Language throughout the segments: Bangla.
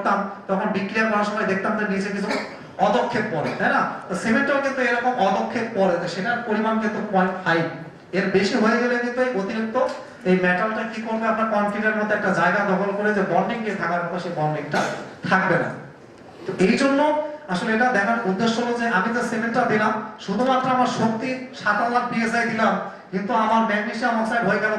করতাম তখন বিক্রিয়া করার সময় দেখতাম যে নিচে কিছু অদক্ষেপ পড়ে, তাই না? তো সিমেন্টও কিন্তু এরকম অদক্ষেপ পড়ে, তো সেটার পরিমাণ কিন্তু 0.5, এর বেশি হয়ে গেলে কিন্তু অতিরিক্ত এই মেটালটা কি করবে, আপনার কনক্রিটের মধ্যে একটা জায়গা দখল করে যে বন্ডিং যে থাকার কথা সেই বন্ডিংটা থাকবে না। তো এই জন্য আসলে এটা দেখার উদ্দেশ্য হলো যে আমি যে সিমেন্টটা দিলাম শুধুমাত্র আমার শক্তি 7000 পিএসআই দিলাম, কিন্তু আমার ম্যাগনেসিয়াম অক্সাইড হয়ে গেল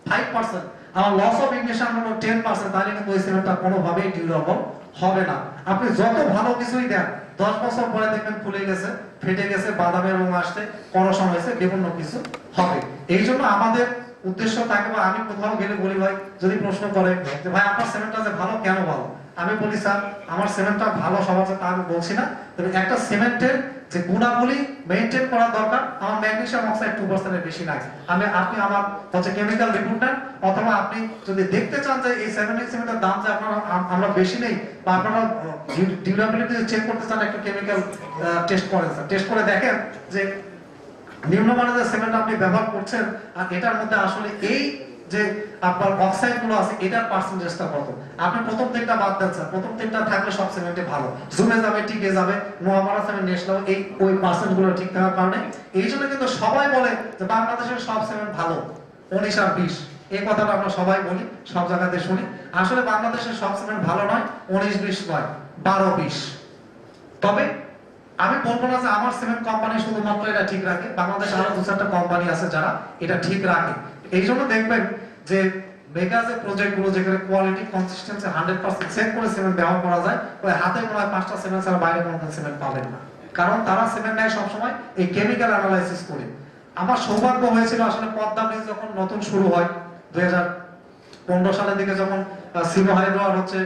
5%, আমার লস অফ ইগনিশন হলো 10%, তাহলে কিন্তু ওই সিমেন্টটা কোনোভাবেই ডিউরেবল হবে না। আপনি যত ভালো কিছুই দেন 10 বছর পরে দেখবেন খুলে গেছে, ফেটে গেছে, বাদামের রং আসছে, করশন হয়েছে, বিভিন্ন কিছু হবে। এই জন্য আমাদের উদ্দেশ্য থাকে, বা আমি কোথাও গেলে বলি ভাই যদি প্রশ্ন করে যে ভাই আপনার সিমেন্টটা যে ভালো কেন ভালো, আমি বলি স্যার আমার সিমেন্টটা ভালো সবার তা আমি বলছি না, তবে একটা সিমেন্টের যে গুণাবলী মেইনটেইন করা দরকার, আমার ম্যাগনেসিয়াম অক্সাইড 2% এর বেশি নাই। আপনি আমার হচ্ছে কেমিক্যাল রিপোর্ট নেন, অথবা আপনি যদি দেখতে চান যে এই 7 সিমেন্টের দাম যে আপনারা আমরা বেশি নেই, বা আপনারা ডিউরেবিলিটি চেক করতে চান, একটা কেমিক্যাল টেস্ট করেন, স্যার টেস্ট করে দেখেন যে নিম্নমানের যে সিমেন্ট আপনি ব্যবহার করছেন আর এটার মধ্যে আসলে এই যে আপনার অক্সাইড গুলো আছে এটার পার্সেন্টেজটা কত। আপনি প্রথম তিনটা বাদ দেন স্যার, প্রথম তিনটা থাকলে সব সিমেন্টে ভালো, জুমে যাবে, টিকে যাবে, নোয়ামারা সিমেন্ট নেশনাল, এই ওই পার্সেন্ট গুলো ঠিক থাকার কারণে এই জন্য কিন্তু সবাই বলে যে বাংলাদেশের সব সিমেন্ট ভালো, 19 আর 20, এই কথাটা আমরা সবাই বলি, সব জায়গাতে শুনি। আসলে বাংলাদেশের সব সিমেন্ট ভালো নয়, 19-20 নয়, 12-20। তবে আমি বলবো না যে আমার সিমেন্ট কোম্পানি শুধুমাত্র এটা ঠিক রাখে, বাংলাদেশে আরো 2-4টা কোম্পানি আছে যারা এটা ঠিক রাখে। এই জন্য দেখবেন যে মেগা যে প্রজেক্ট গুলো যেখানে কোয়ালিটি কনসিস্টেন্সি 100% চেক করে সিমেন্ট ব্যবহার করা যায়, ওই হাতে মনে হয় 5টা সিমেন্ট ছাড়া বাইরে কোনো সিমেন্ট পাবেন না, কারণ তারা সিমেন্ট নেয় সবসময় এই কেমিক্যাল অ্যানালাইসিস করে। আমার সৌভাগ্য হয়েছিল আসলে পদ্মা ব্রিজ যখন নতুন শুরু হয় 2015 সালের দিকে, যখন সিনো হাইড্রো আর হচ্ছে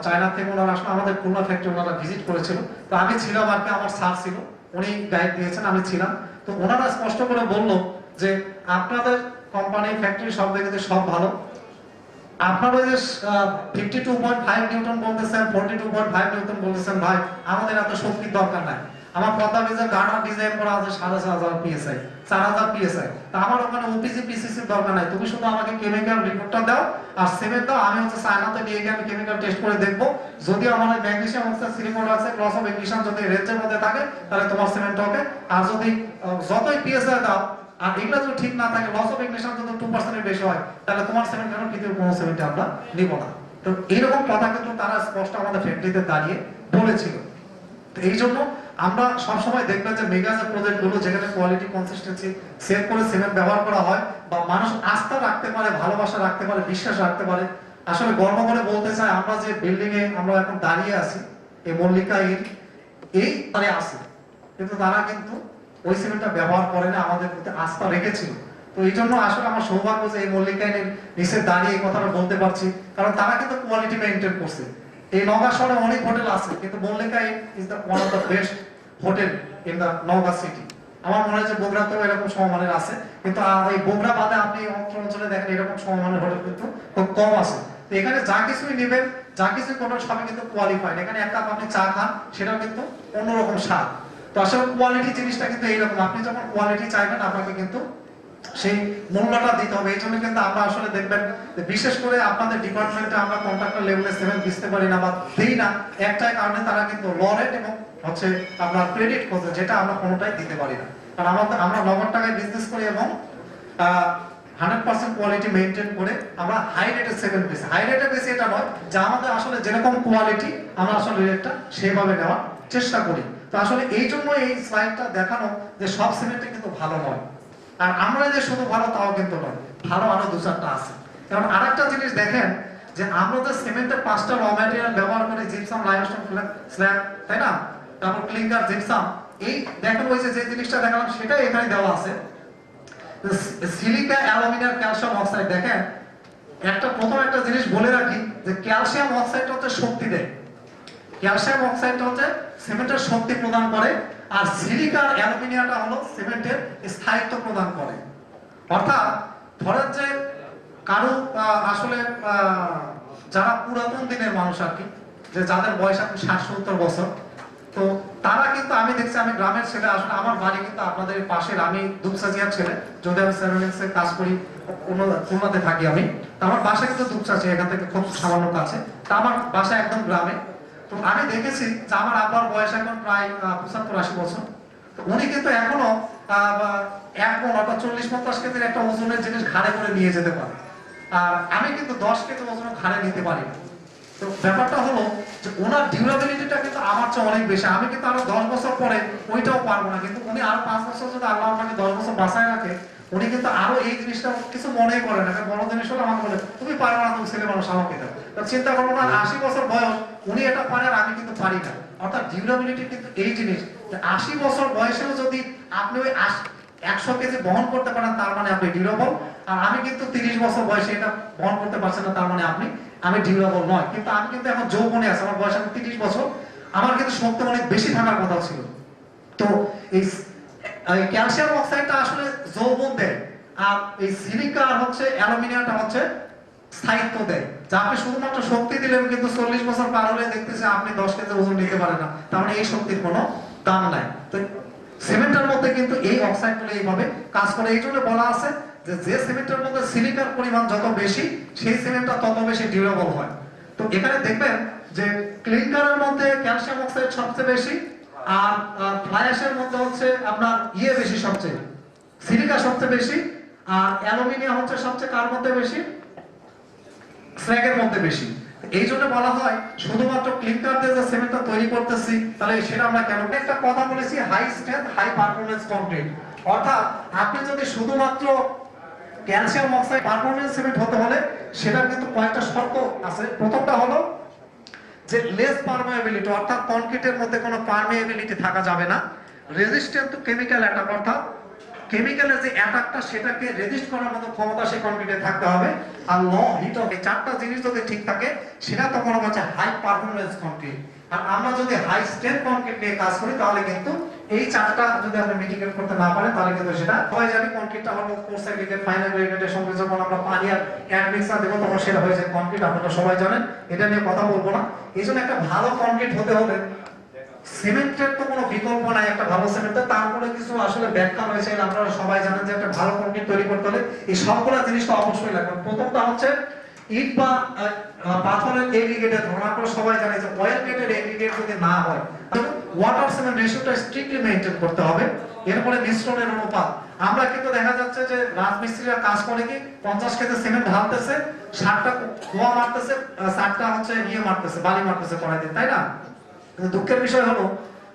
চায়না থেকে ওনারা আসলে আমাদের খুলনা ফ্যাক্টরি ওনারা ভিজিট করেছিল, তো আমি ছিলাম আর কি, আমার স্যার ছিল, উনি গাইড দিয়েছেন, আমি ছিলাম। তো ওনারা স্পষ্ট করে বলল যে আপনাদের কোম্পানি ফ্যাক্টরি সব দিকে সব ভালো, আপনারা ওই যে 52.5 নিউটন বলতেছেন, 42.5 নিউটন বলতেছেন, ভাই আমাদের এত শক্তির দরকার নাই। আমার পদ্মা ব্রিজের গার্ডার ডিজাইন করা আছে 4500 পিএসআই, 4000 পিএসআই, তা আমার ওখানে ওপিসি পিসিসি দরকার নাই, তুমি শুধু আমাকে কেমিক্যাল রিপোর্টটা দাও আর সিমেন্ট দাও, আমি হচ্ছে চায়নাতে নিয়ে গিয়ে আমি কেমিক্যাল টেস্ট করে দেখব, যদি আমার magnesium oxide, silicon oxide, loss of ignition যদি রেঞ্জের মধ্যে থাকে তাহলে তোমার সিমেন্ট হবে, আর যদি যতই পিএসআই দাও আর এগুলা যদি ঠিক না থাকে, লস অফ ইগনিশন যদি 2% এর বেশি হয়, তাহলে তোমার সিমেন্ট কেন পৃথিবীর কোনো সিমেন্ট আমরা নিব না। তো এইরকম কথা কিন্তু তারা স্পষ্ট আমাদের ফ্যাক্টরিতে দাঁড়িয়ে বলেছিল। তো এই জন্য আমরা সব সময় দেখবেন যে মেগা যে প্রজেক্ট গুলো যেখানে কোয়ালিটি কনসিস্টেন্সি সেট করে সিমেন্ট ব্যবহার করা হয়, বা মানুষ আস্থা রাখতে পারে, ভালোবাসা রাখতে পারে, বিশ্বাস রাখতে পারে। আসলে গর্ব করে বলতে চাই আমরা যে বিল্ডিং এ আমরা এখন দাঁড়িয়ে আছি, এই মল্লিকা এই তারে আছে, কিন্তু তারা কিন্তু ওই সিমেন্টটা ব্যবহার করে না, আমাদের প্রতি আস্থা রেখেছিল। তো এই জন্য আসলে আমার সৌভাগ্য যে এই মল্লিকাইনের নিচে দাঁড়িয়ে এই কথাটা বলতে পারছি, কারণ তারা কিন্তু কোয়ালিটি মেইনটেইন করছে। এই নওগাঁ শহরে অনেক হোটেল আছে, কিন্তু Mallika Inn is the one of the best hotel in the Naogaon city. আমার মনে হয় যে বগুড়াতেও এরকম সমমানের আছে, কিন্তু এই বগুড়া বাদে আপনি অঞ্চলে দেখেন এরকম সমমানের হোটেল কিন্তু খুব কম আছে। তো এখানে যা কিছুই নেবেন, যা কিছুই করবেন সবই কিন্তু কোয়ালিফাইড। এখানে এক কাপ আপনি চা খান, সেটাও কিন্তু অন্যরকম স্বাদ। তো আসলে কোয়ালিটি জিনিসটা কিন্তু এইরকম, আপনি যখন কোয়ালিটি চাইবেন আপনাকে কিন্তু সেই মূল্যটা দিতে হবে। এই জন্য কিন্তু আমরা আসলে দেখবেন বিশেষ করে আপনাদের ডিপার্টমেন্টে আমরা কন্ট্রাক্টর লেভেলে সিমেন্ট দিতে পারি না বা দেই না, একটাই কারণে তারা কিন্তু ল রেট এবং হচ্ছে আপনার ক্রেডিট খোঁজে, যেটা আমরা কোনোটাই দিতে পারি না। কারণ আমরা নগদ টাকায় বিজনেস করি এবং 100% কোয়ালিটি মেইনটেইন করে আমরা হাই রেটের সিমেন্ট বেশি। হাই রেটে বেশি এটা নয় যে আমাদের আসলে যেরকম কোয়ালিটি আমরা আসলে রেটটা সেভাবে নেওয়ার চেষ্টা করি। তো আসলে এই জন্য এই স্লাইডটা দেখানো যে সব সিমেন্টে কিন্তু ভালো নয়, আর আমরা যে শুধু ভালো তাও কিন্তু নয়, ভালো আরো 2-4টা আছে। কারণ আরেকটা জিনিস দেখেন যে আমরা যে সিমেন্টের 5টা র ম্যাটেরিয়াল ব্যবহার করি, জিপসাম, লাইমস্টোন, স্ল্যাগ, তাই না, তারপর ক্লিংকার, জিপসাম, এই দেখেন ওই যে জিনিসটা দেখালাম সেটাই এখানে দেওয়া আছে, সিলিকা, অ্যালুমিনিয়াম, ক্যালসিয়াম অক্সাইড। দেখেন প্রথম একটা জিনিস বলে রাখি যে ক্যালসিয়াম অক্সাইডটা হচ্ছে শক্তি দেয়, ক্যালসিয়াম অক্সাইডটা হচ্ছে সিমেন্টের শক্তি প্রদান করে, আর সিলিকা আর অ্যালুমিনিয়ামটা হলো সিমেন্টের স্থায়িত্ব প্রদান করে। অর্থাৎ ধরেন যে কারো আসলে যারা পুরাতন দিনের মানুষ আর কি, যে যাদের বয়স এখন 60-70 বছর, তো তারা কিন্তু আমি দেখছি, আমি গ্রামের ছেলে, আসলে আমার বাড়ি কিন্তু আপনাদের পাশের, আমি দুপচাচিয়ার ছেলে, যদি আমি সেরামিক্সে কাজ করি, খুলনাতে থাকি আমি, আমার বাসা কিন্তু দুপচাচিয়া, এখান থেকে খুব সামান্য কাছে। তা আমার বাসা একদম গ্রামে। তো আমি দেখেছি যে আমার আব্বার বয়স এখন প্রায় 75-80 বছর। তো উনি কিন্তু এখনো 1 মণ অর্থাৎ 40-50 কেজির একটা ওজনের জিনিস ঘাড়ে করে নিয়ে যেতে পারে। আর আমি কিন্তু 10 কেজি ওজন ঘাড়ে নিতে পারি না। তো ব্যাপারটা হলো যে ওনার ডিউরেবিলিটিটা কিন্তু আমার চেয়ে অনেক বেশি। আমি কিন্তু আরো 10 বছর পরে ওইটাও পারবো না, কিন্তু উনি আরো 5 বছর যদি আল্লাহ আমাকে 10 বছর বাঁচায় রাখে, উনি কিন্তু আরো এই জিনিসটা কিছু মনেই করে না। বড় জিনিস হলো আমাকে বলে তুমি পারো না, তুমি ছেলে মানুষ, আমাকে দাও। তো চিন্তা করবো না, 80 বছর বয়স উনি এটা পারে আর আমি কিন্তু পারি না। অর্থাৎ ডিউরেবিলিটি কিন্তু এই জিনিস যে 80 বছর বয়সেও যদি আপনি ওই 100 কেজি বহন করতে পারেন, তার মানে আপনি ডিউরেবল। আর আমি কিন্তু 30 বছর বয়সে এটা বহন করতে পারছি না, তার মানে আমি ডিউরেবল নয়। কিন্তু আমি কিন্তু এখন যৌবনে আছি, আমার বয়স এখন 30 বছর, আমার কিন্তু শক্তি অনেক বেশি থাকার কথা ছিল। তো এই ক্যালসিয়াম অক্সাইডটা আসলে যৌবন দেয়, আর এই সিলিকা আর হচ্ছে অ্যালুমিনিয়ামটা হচ্ছে স্থায়িত্ব দেয়। যা আপনি শুধুমাত্র শক্তি দিলেন, কিন্তু 40 বছর পার হলে দেখতেছে আপনি 10 কেজি ওজন নিতে পারেন না, তার মানে এই শক্তির কোনো দাম নাই। তো সিমেন্টের মধ্যে কিন্তু এই অক্সাইডগুলো এইভাবে কাজ করে। এই জন্য বলা আছে যে যে সিমেন্টের মধ্যে সিলিকার পরিমাণ যত বেশি, সেই সিমেন্টটা তত বেশি ডিউরেবল হয়। তো এখানে দেখবেন যে ক্লিংকারের মধ্যে ক্যালসিয়াম অক্সাইড সবচেয়ে বেশি, আর ফ্লাই অ্যাশের মধ্যে হচ্ছে আপনার বেশি, সবচেয়ে সিলিকা সবচেয়ে বেশি, আর অ্যালুমিনিয়াম হচ্ছে সবচেয়ে কার মধ্যে বেশি, স্ল্যাগের মধ্যে বেশি। এই জন্য বলা হয় শুধুমাত্র ক্লিংকার দিয়ে যে সিমেন্টটা তৈরি করতেছি, তাহলে সেটা আমরা কেন? একটা কথা বলেছি, high strength high performance concrete. অর্থাৎ আপনি যদি শুধুমাত্র ক্যালসিয়াম অক্সাইড পারফরম্যান্স সিমেন্ট হতে হলে সেটার কিন্তু কয়েকটা শর্ত আছে। প্রথমটা হলো যে লেস পারমিয়াবিলিটি, অর্থাৎ কংক্রিটের মধ্যে কোনো পারমিয়াবিলিটি থাকা যাবে না। রেজিস্ট্যান্ট টু কেমিক্যাল অ্যাটাক, অর্থাৎ কেমিক্যালের যে অ্যাটাকটা সেটাকে রেজিস্ট করার মতো ক্ষমতা সেই কংক্রিটে থাকতে হবে। আর ল হিট অফ, এই চারটা জিনিস যদি ঠিক থাকে সেটা তখন হচ্ছে হাই পারফরম্যান্স কংক্রিট। আর আমরা যদি হাই স্ট্রেংথ কংক্রিট নিয়ে কাজ করি, তাহলে কিন্তু এই চারটা যদি আপনি মিটিগেট করতে না পারেন, তাহলে কিন্তু সেটা হয়ে যাবে কংক্রিটটা হলো কোর্সাই গ্রেডেড, ফাইনাল গ্রেডের সঙ্গে যখন আমরা পানি আর অ্যাডমিক্সার দেবো তখন সেটা হয়ে যায় কংক্রিট। আপনারা সবাই জানেন, এটা নিয়ে কথা বলবো না। এই জন্য একটা ভালো কংক্রিট হতে হলে সিমেন্টের তো কোনো বিকল্প নাই, একটা ভালো সিমেন্টের। তারপরে কিছু আসলে ব্যাখ্যা রয়েছে, আপনারা সবাই জানেন যে একটা ভালো কংক্রিট তৈরি করতে হলে এই সবগুলা জিনিস তো অবশ্যই লাগবে। প্রথমটা হচ্ছে ইট বা পাথরের এগ্রিগেটের ধরন। আপনারা সবাই জানেন যে অয়েল গেটেড এগ্রিগেট যদি না হয়, ওয়াটার সিমেন্ট রেশিওটা স্ট্রিক্টলি মেইনটেইন করতে হবে। এরপরে মিশ্রণের অনুপাত। আমরা কিন্তু দেখা যাচ্ছে যে রাজমিস্ত্রিরা কাজ করে কি 50 কেজি সিমেন্ট ঢালতেছে, 60টা খোয়া মারতেছে, 60টা হচ্ছে মারতেছে, বালি মারতেছে কড়াইতে, তাই না? কিন্তু দুঃখের বিষয় হলো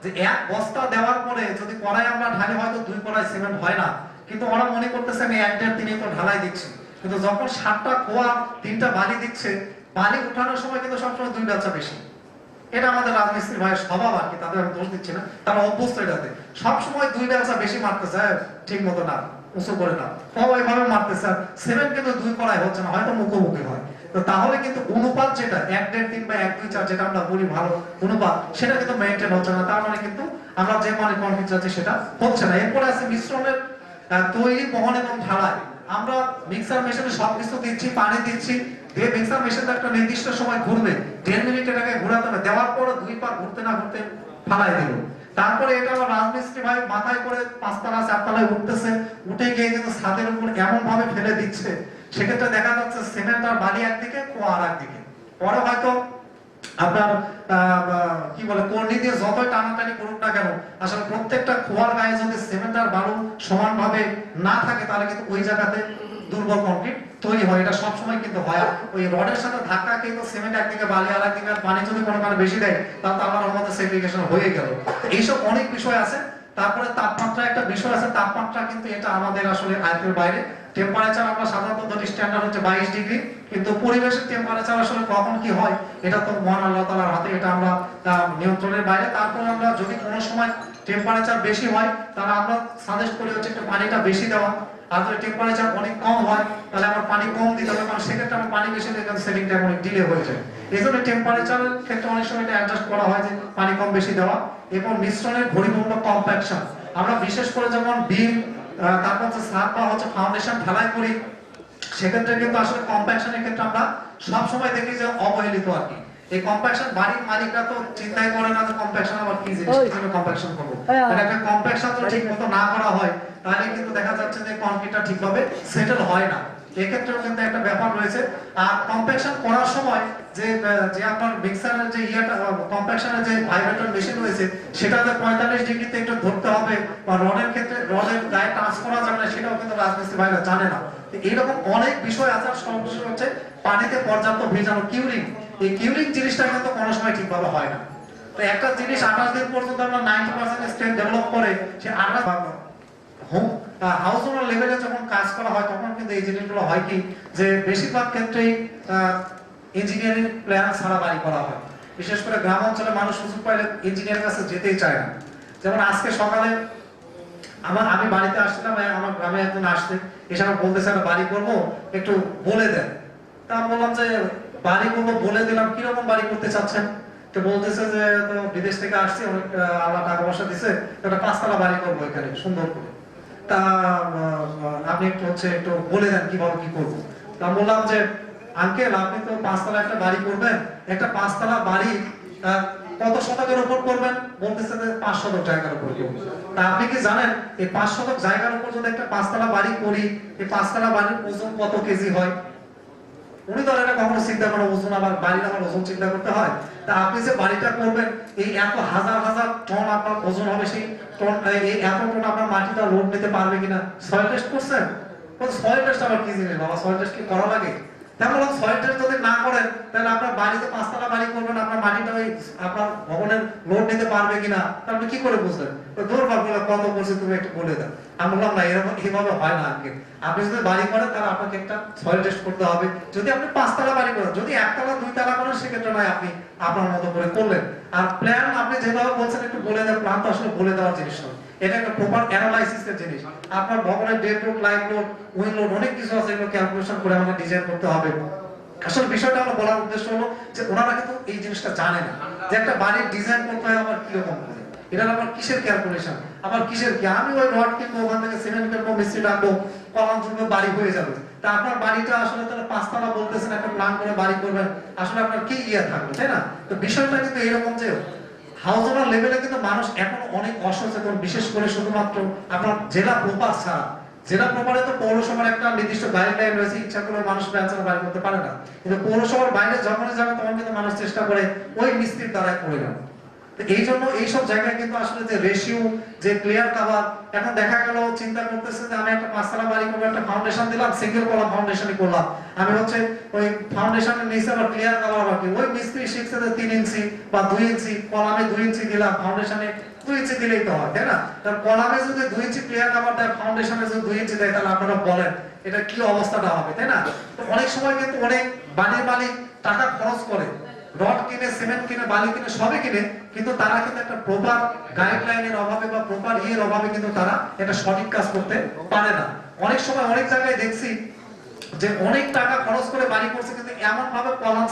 যে এক বস্তা দেওয়ার পরে যদি কড়াই আমরা ঢালি, হয়তো 2 কড়াই সিমেন্ট হয় না, কিন্তু ওরা মনে করতেছে আমি 1-1.5-3 তো ঢালাই দিচ্ছি। কিন্তু যখন 60টা খোয়া 3টা বালি দিচ্ছে, বালি উঠানোর সময় কিন্তু সবসময় 2 বেলচা বেশি। এটা আমাদের রাজমিস্ত্রি ভাইয়ের স্বভাব আর কি, তাদের আমি দোষ দিচ্ছি না, তারা অভ্যস্ত এটাতে। সবসময় 2 বেলচা বেশি মারতেছে, ঠিক মতো না, উঁচু করে না, ওইভাবে মারতেছে। সিমেন্ট কিন্তু 2 কড়াই হচ্ছে না, হয়তো মুখোমুখি হয়। তো তাহলে কিন্তু অনুপাত যেটা 1-1.5-3 বা 1-2-4 যেটা আমরা বলি ভালো অনুপাত, সেটা কিন্তু মেইনটেইন হচ্ছে না। তার মানে কিন্তু আমরা যে মানে কনফিউজ আছে সেটা হচ্ছে না। এরপরে আছে মিশ্রণের তৈরি, বহন এবং ঢালাই। আমরা মিক্সার মেশিনে সবকিছু দিচ্ছি, পানি দিচ্ছি, দিয়ে মিক্সার মেশিনটা একটা নির্দিষ্ট সময় ঘুরবে, 10 মিনিট এটাকে ঘোরাতে হবে, দেওয়ার পরে 2 পা ঘুরতে না ঘুরতে ফালাই দিল। তারপরে এটা আবার রাজমিস্ত্রি ভাই মাথায় করে 5 তলা 4 তলায় উঠতেছে, উঠে গিয়ে কিন্তু ছাদের উপর এমন ভাবে ফেলে দিচ্ছে, সেক্ষেত্রে দেখা যাচ্ছে সিমেন্ট আর বালি একদিকে, খোয়া আর একদিকে। পরে হয়তো আপনার কি বলে কর্নি দিয়ে যতই টানাটানি করুক না কেন, আসলে প্রত্যেকটা খোয়ার গায়ে যদি সিমেন্ট আর বালু সমানভাবে না থাকে, তাহলে কিন্তু ওই জায়গাতে দুর্বল কংক্রিট তৈরি হয়। এটা সবসময় কিন্তু হয়। ওই রডের সাথে ধাক্কা কিন্তু সিমেন্ট একদিকে, বালি আর একদিকে, পানি যদি কোনো কারণে বেশি দেয়, তাহলে তো আমার মধ্যে সেগ্রিগেশন হয়ে গেল। এইসব অনেক বিষয় আছে। তারপরে তাপমাত্রা একটা বিষয় আছে। তাপমাত্রা কিন্তু এটা আমাদের আসলে আয়ত্তের বাইরে। টেম্পারেচার আমরা সাধারণত ধরি স্ট্যান্ডার্ড হচ্ছে 22 ডিগ্রি, কিন্তু পরিবেশের টেম্পারেচার আসলে কখন কি হয় এটা তো মহান আল্লাহ তাআলার হাতে, এটা আমরা নিয়ন্ত্রণের বাইরে। তারপর আমরা যদি কোনো সময় টেম্পারেচার বেশি হয়, তাহলে আমরা সাজেস্ট করি হচ্ছে একটু পানিটা বেশি দেওয়া। আর যদি টেম্পারেচার অনেক কম হয়, তাহলে আমার পানি কম দিতে হবে, কারণ সেক্ষেত্রে আমার পানি বেশি দিলে সেটিংটা অনেক ডিলে হয়ে যায়। এই জন্য টেম্পারেচারের ক্ষেত্রে অনেক সময় এটা অ্যাডজাস্ট করা হয় যে পানি কম বেশি দেওয়া। এবং মিশ্রণের পরিপূর্ণ কম্প্যাকশন। আমরা বিশেষ করে যেমন বিম, তারপর হচ্ছে স্ল্যাব বা হচ্ছে ফাউন্ডেশন ঢালাই করি, সেক্ষেত্রে কিন্তু আসলে কম্প্যাকশনের ক্ষেত্রে আমরা সব সময় দেখি যে অবহেলিত আর কি। এই কম্প্যাকশন বাড়ির মালিকরা তো চিন্তাই করে না যে কম্প্যাকশন আবার কি জিনিস, কিভাবে কম্প্যাকশন করব। এটা একটা কম্প্যাকশন যদি ঠিকমতো না করা হয়, তাহলে কিন্তু দেখা যাচ্ছে যে কংক্রিটটা ঠিকভাবে সেটেল হয় না। এক্ষেত্রেও কিন্তু একটা ব্যাপার রয়েছে। আর কম্প্যাকশন করার সময় যে যে আপনার মিক্সারের যে ইয়েটা কম্প্যাকশনের যে ভাইব্রেটর মেশিন রয়েছে সেটাতে 45 ডিগ্রিতে একটু ধরতে হবে, বা রডের ক্ষেত্রে রডের গায়ে টাচ করা যাবে না, সেটাও কিন্তু রাজমিস্ত্রি ভাইরা জানে না। এইরকম অনেক বিষয় আছে। সর্বশেষ হচ্ছে পানিতে পর্যাপ্ত ভেজানো কিউরিং। এই কিউরিং জিনিসটা কিন্তু কোনো সময় ঠিকভাবে হয় না। তো একটা জিনিস 28 দিন পর্যন্ত আমরা 90% স্টেট ডেভেলপ করে সে 28 হোম হাউস ওনার লেভেলে যখন কাজ করা হয় তখন কিন্তু এই জিনিসগুলো হয় কি যে বেশিরভাগ ক্ষেত্রেই ইঞ্জিনিয়ারিং প্ল্যান ছাড়া বাড়ি করা হয়। বিশেষ করে গ্রাম অঞ্চলে মানুষ সুযোগ পাইলে ইঞ্জিনিয়ারের কাছে যেতেই চায় না। যেমন আজকে সকালে আমি বাড়িতে আসছিলাম, আমার গ্রামে একজন আসছে, এসে আমার বলতেছে একটা বাড়ি করবো, একটু বলে দেন। তা আমি বললাম যে বাড়ি করবো, বলে দিলাম কিরকম বাড়ি করতে চাচ্ছেন? তো বলতেছে যে তো বিদেশ থেকে আসছি, অনেক আল্লাহ টাকা পয়সা দিছে, একটা 5 তলা বাড়ি করবো এখানে সুন্দর করে। তা আপনি একটু একটু বলে দেন কিভাবে কি করবো। তা বললাম যে আঙ্কেল আপনি তো 5 তলা একটা বাড়ি করবেন, একটা 5 তলা বাড়ি কত শতকের উপর করবেন? বলতেছে যে 5 শতক জায়গার উপর করব। তা আপনি কি জানেন এই 5 শতক জায়গার উপর যদি একটা 5 তলা বাড়ি করি, এই 5 তলা বাড়ির ওজন কত কেজি হয়? উনি তো এটা কখনো চিন্তা করে ওজন, আবার বাড়ির আমার ওজন চিন্তা করতে হয়। তা আপনি যে বাড়িটা করবেন এই এত হাজার হাজার টন আপনার ওজন হবে, সেই টন এই এত টন আপনার মাটিটা লোড নিতে পারবে কিনা সয়েল টেস্ট করছেন? সয়েল টেস্ট আবার কি জিনিস বাবা? সয়েল টেস্ট কি করা লাগে? তেমন সয়েল টেস্ট যদি না করেন তাহলে আপনার বাড়িতে 5 তলা বাড়ি করবেন, আপনার মাটিটা ওই আপনার ভবনের লোড নিতে পারবে কিনা আপনি কি করে বুঝলেন? দূর ভাবগুলো কত করছে তুমি একটু বলে দেন। আমি বললাম না, এরকম এইভাবে হয় না আজকে। আপনি যদি বাড়ি করেন তাহলে আপনাকে একটা সয়েল টেস্ট করতে হবে। যদি আপনি 5 তলা বাড়ি করেন, যদি 1 তলা 2 তলা করেন সেক্ষেত্রে নয় আপনি আপনার মতো করে করলেন। আর প্ল্যান আপনি যেভাবে বলছেন একটু বলে দেন, প্ল্যান তো আসলে বলে দেওয়ার জিনিস নয়, এটা একটা প্রপার অ্যানালাইসিসের জিনিস। আপনার ভবনের dead load, live load, wind load অনেক কিছু আছে, এগুলো ক্যালকুলেশন করে আমাকে ডিজাইন করতে হবে। আসলে বিষয়টা আমরা বলার উদ্দেশ্য হলো যে ওনারা কিন্তু এই জিনিসটা জানে না যে একটা বাড়ির ডিজাইন করতে হয় আবার কিরকম করে, এটা আবার কিসের ক্যালকুলেশন, আবার কিসের কি। আমি ওই রড কিনবো, ওখান থেকে সিমেন্ট কিনবো, মিস্ত্রি ডাকবো, কলাম জুড়বো, বাড়ি হয়ে যাবে। তা আপনার বাড়িটা আসলে তাহলে 5 তলা বলতেছেন, একটা প্ল্যান করে বাড়ি করবেন, আসলে আপনার কি ইয়ে থাকবে, তাই না? তো বিষয়টা কিন্তু এরকম যে হাউস ওনার লেভেলে কিন্তু মানুষ এখন অনেক অসচেতন, বিশেষ করে শুধুমাত্র আপনার জেলা প্রপার ছাড়া। জেলা প্রপারে তো পৌরসভার একটা নির্দিষ্ট গাইডলাইন রয়েছে, ইচ্ছা করে মানুষ ব্যাংকে বাড়ি করতে পারে না, কিন্তু পৌরসভার বাইরে যখনই যাবে তখন কিন্তু মানুষ চেষ্টা করে ওই মিস্ত্রির দ্বারাই করে যাবে। এই জন্য এইসব জায়গায় কিন্তু আসলে যে রেশিও, যে ক্লিয়ার কভার, এখন দেখা গেল চিন্তা করতেছে যে আমি একটা 5 তলা বাড়ি করবো, একটা ফাউন্ডেশন দিলাম, সিঙ্গেল কলাম ফাউন্ডেশনই করলাম, আমি ওই ফাউন্ডেশনের নিচে আবার ক্লিয়ার কভার বাকি। ওই মিস্ত্রি শিখছে যে 3 ইঞ্চি বা 2 ইঞ্চি, কলামে 2 ইঞ্চি দিলাম, ফাউন্ডেশনে 2 ইঞ্চি দিলেই তো হয়, তাই না? তার কলামে যদি 2 ইঞ্চি ক্লিয়ার কভার দেয়, ফাউন্ডেশনে যদি 2 ইঞ্চি দেয়, তাহলে আপনারা বলেন এটা কি অবস্থাটা হবে, তাই না? তো অনেক সময় কিন্তু অনেক বাড়ির মালিক টাকা খরচ করে, রড কিনে, সিমেন্ট কিনে, বালি কিনে, সবই কিনে, কিন্তু তারা কিন্তু একটা প্রপার গাইডলাইনের অভাবে বা প্রপার ইয়ের অভাবে কিন্তু তারা এটা সঠিক কাজ করতে পারে না। অনেক সময় অনেক জায়গায় দেখছি যে অনেক টাকা খরচ করে বাড়ি করছে, কিন্তু এমন ভাবে কলাম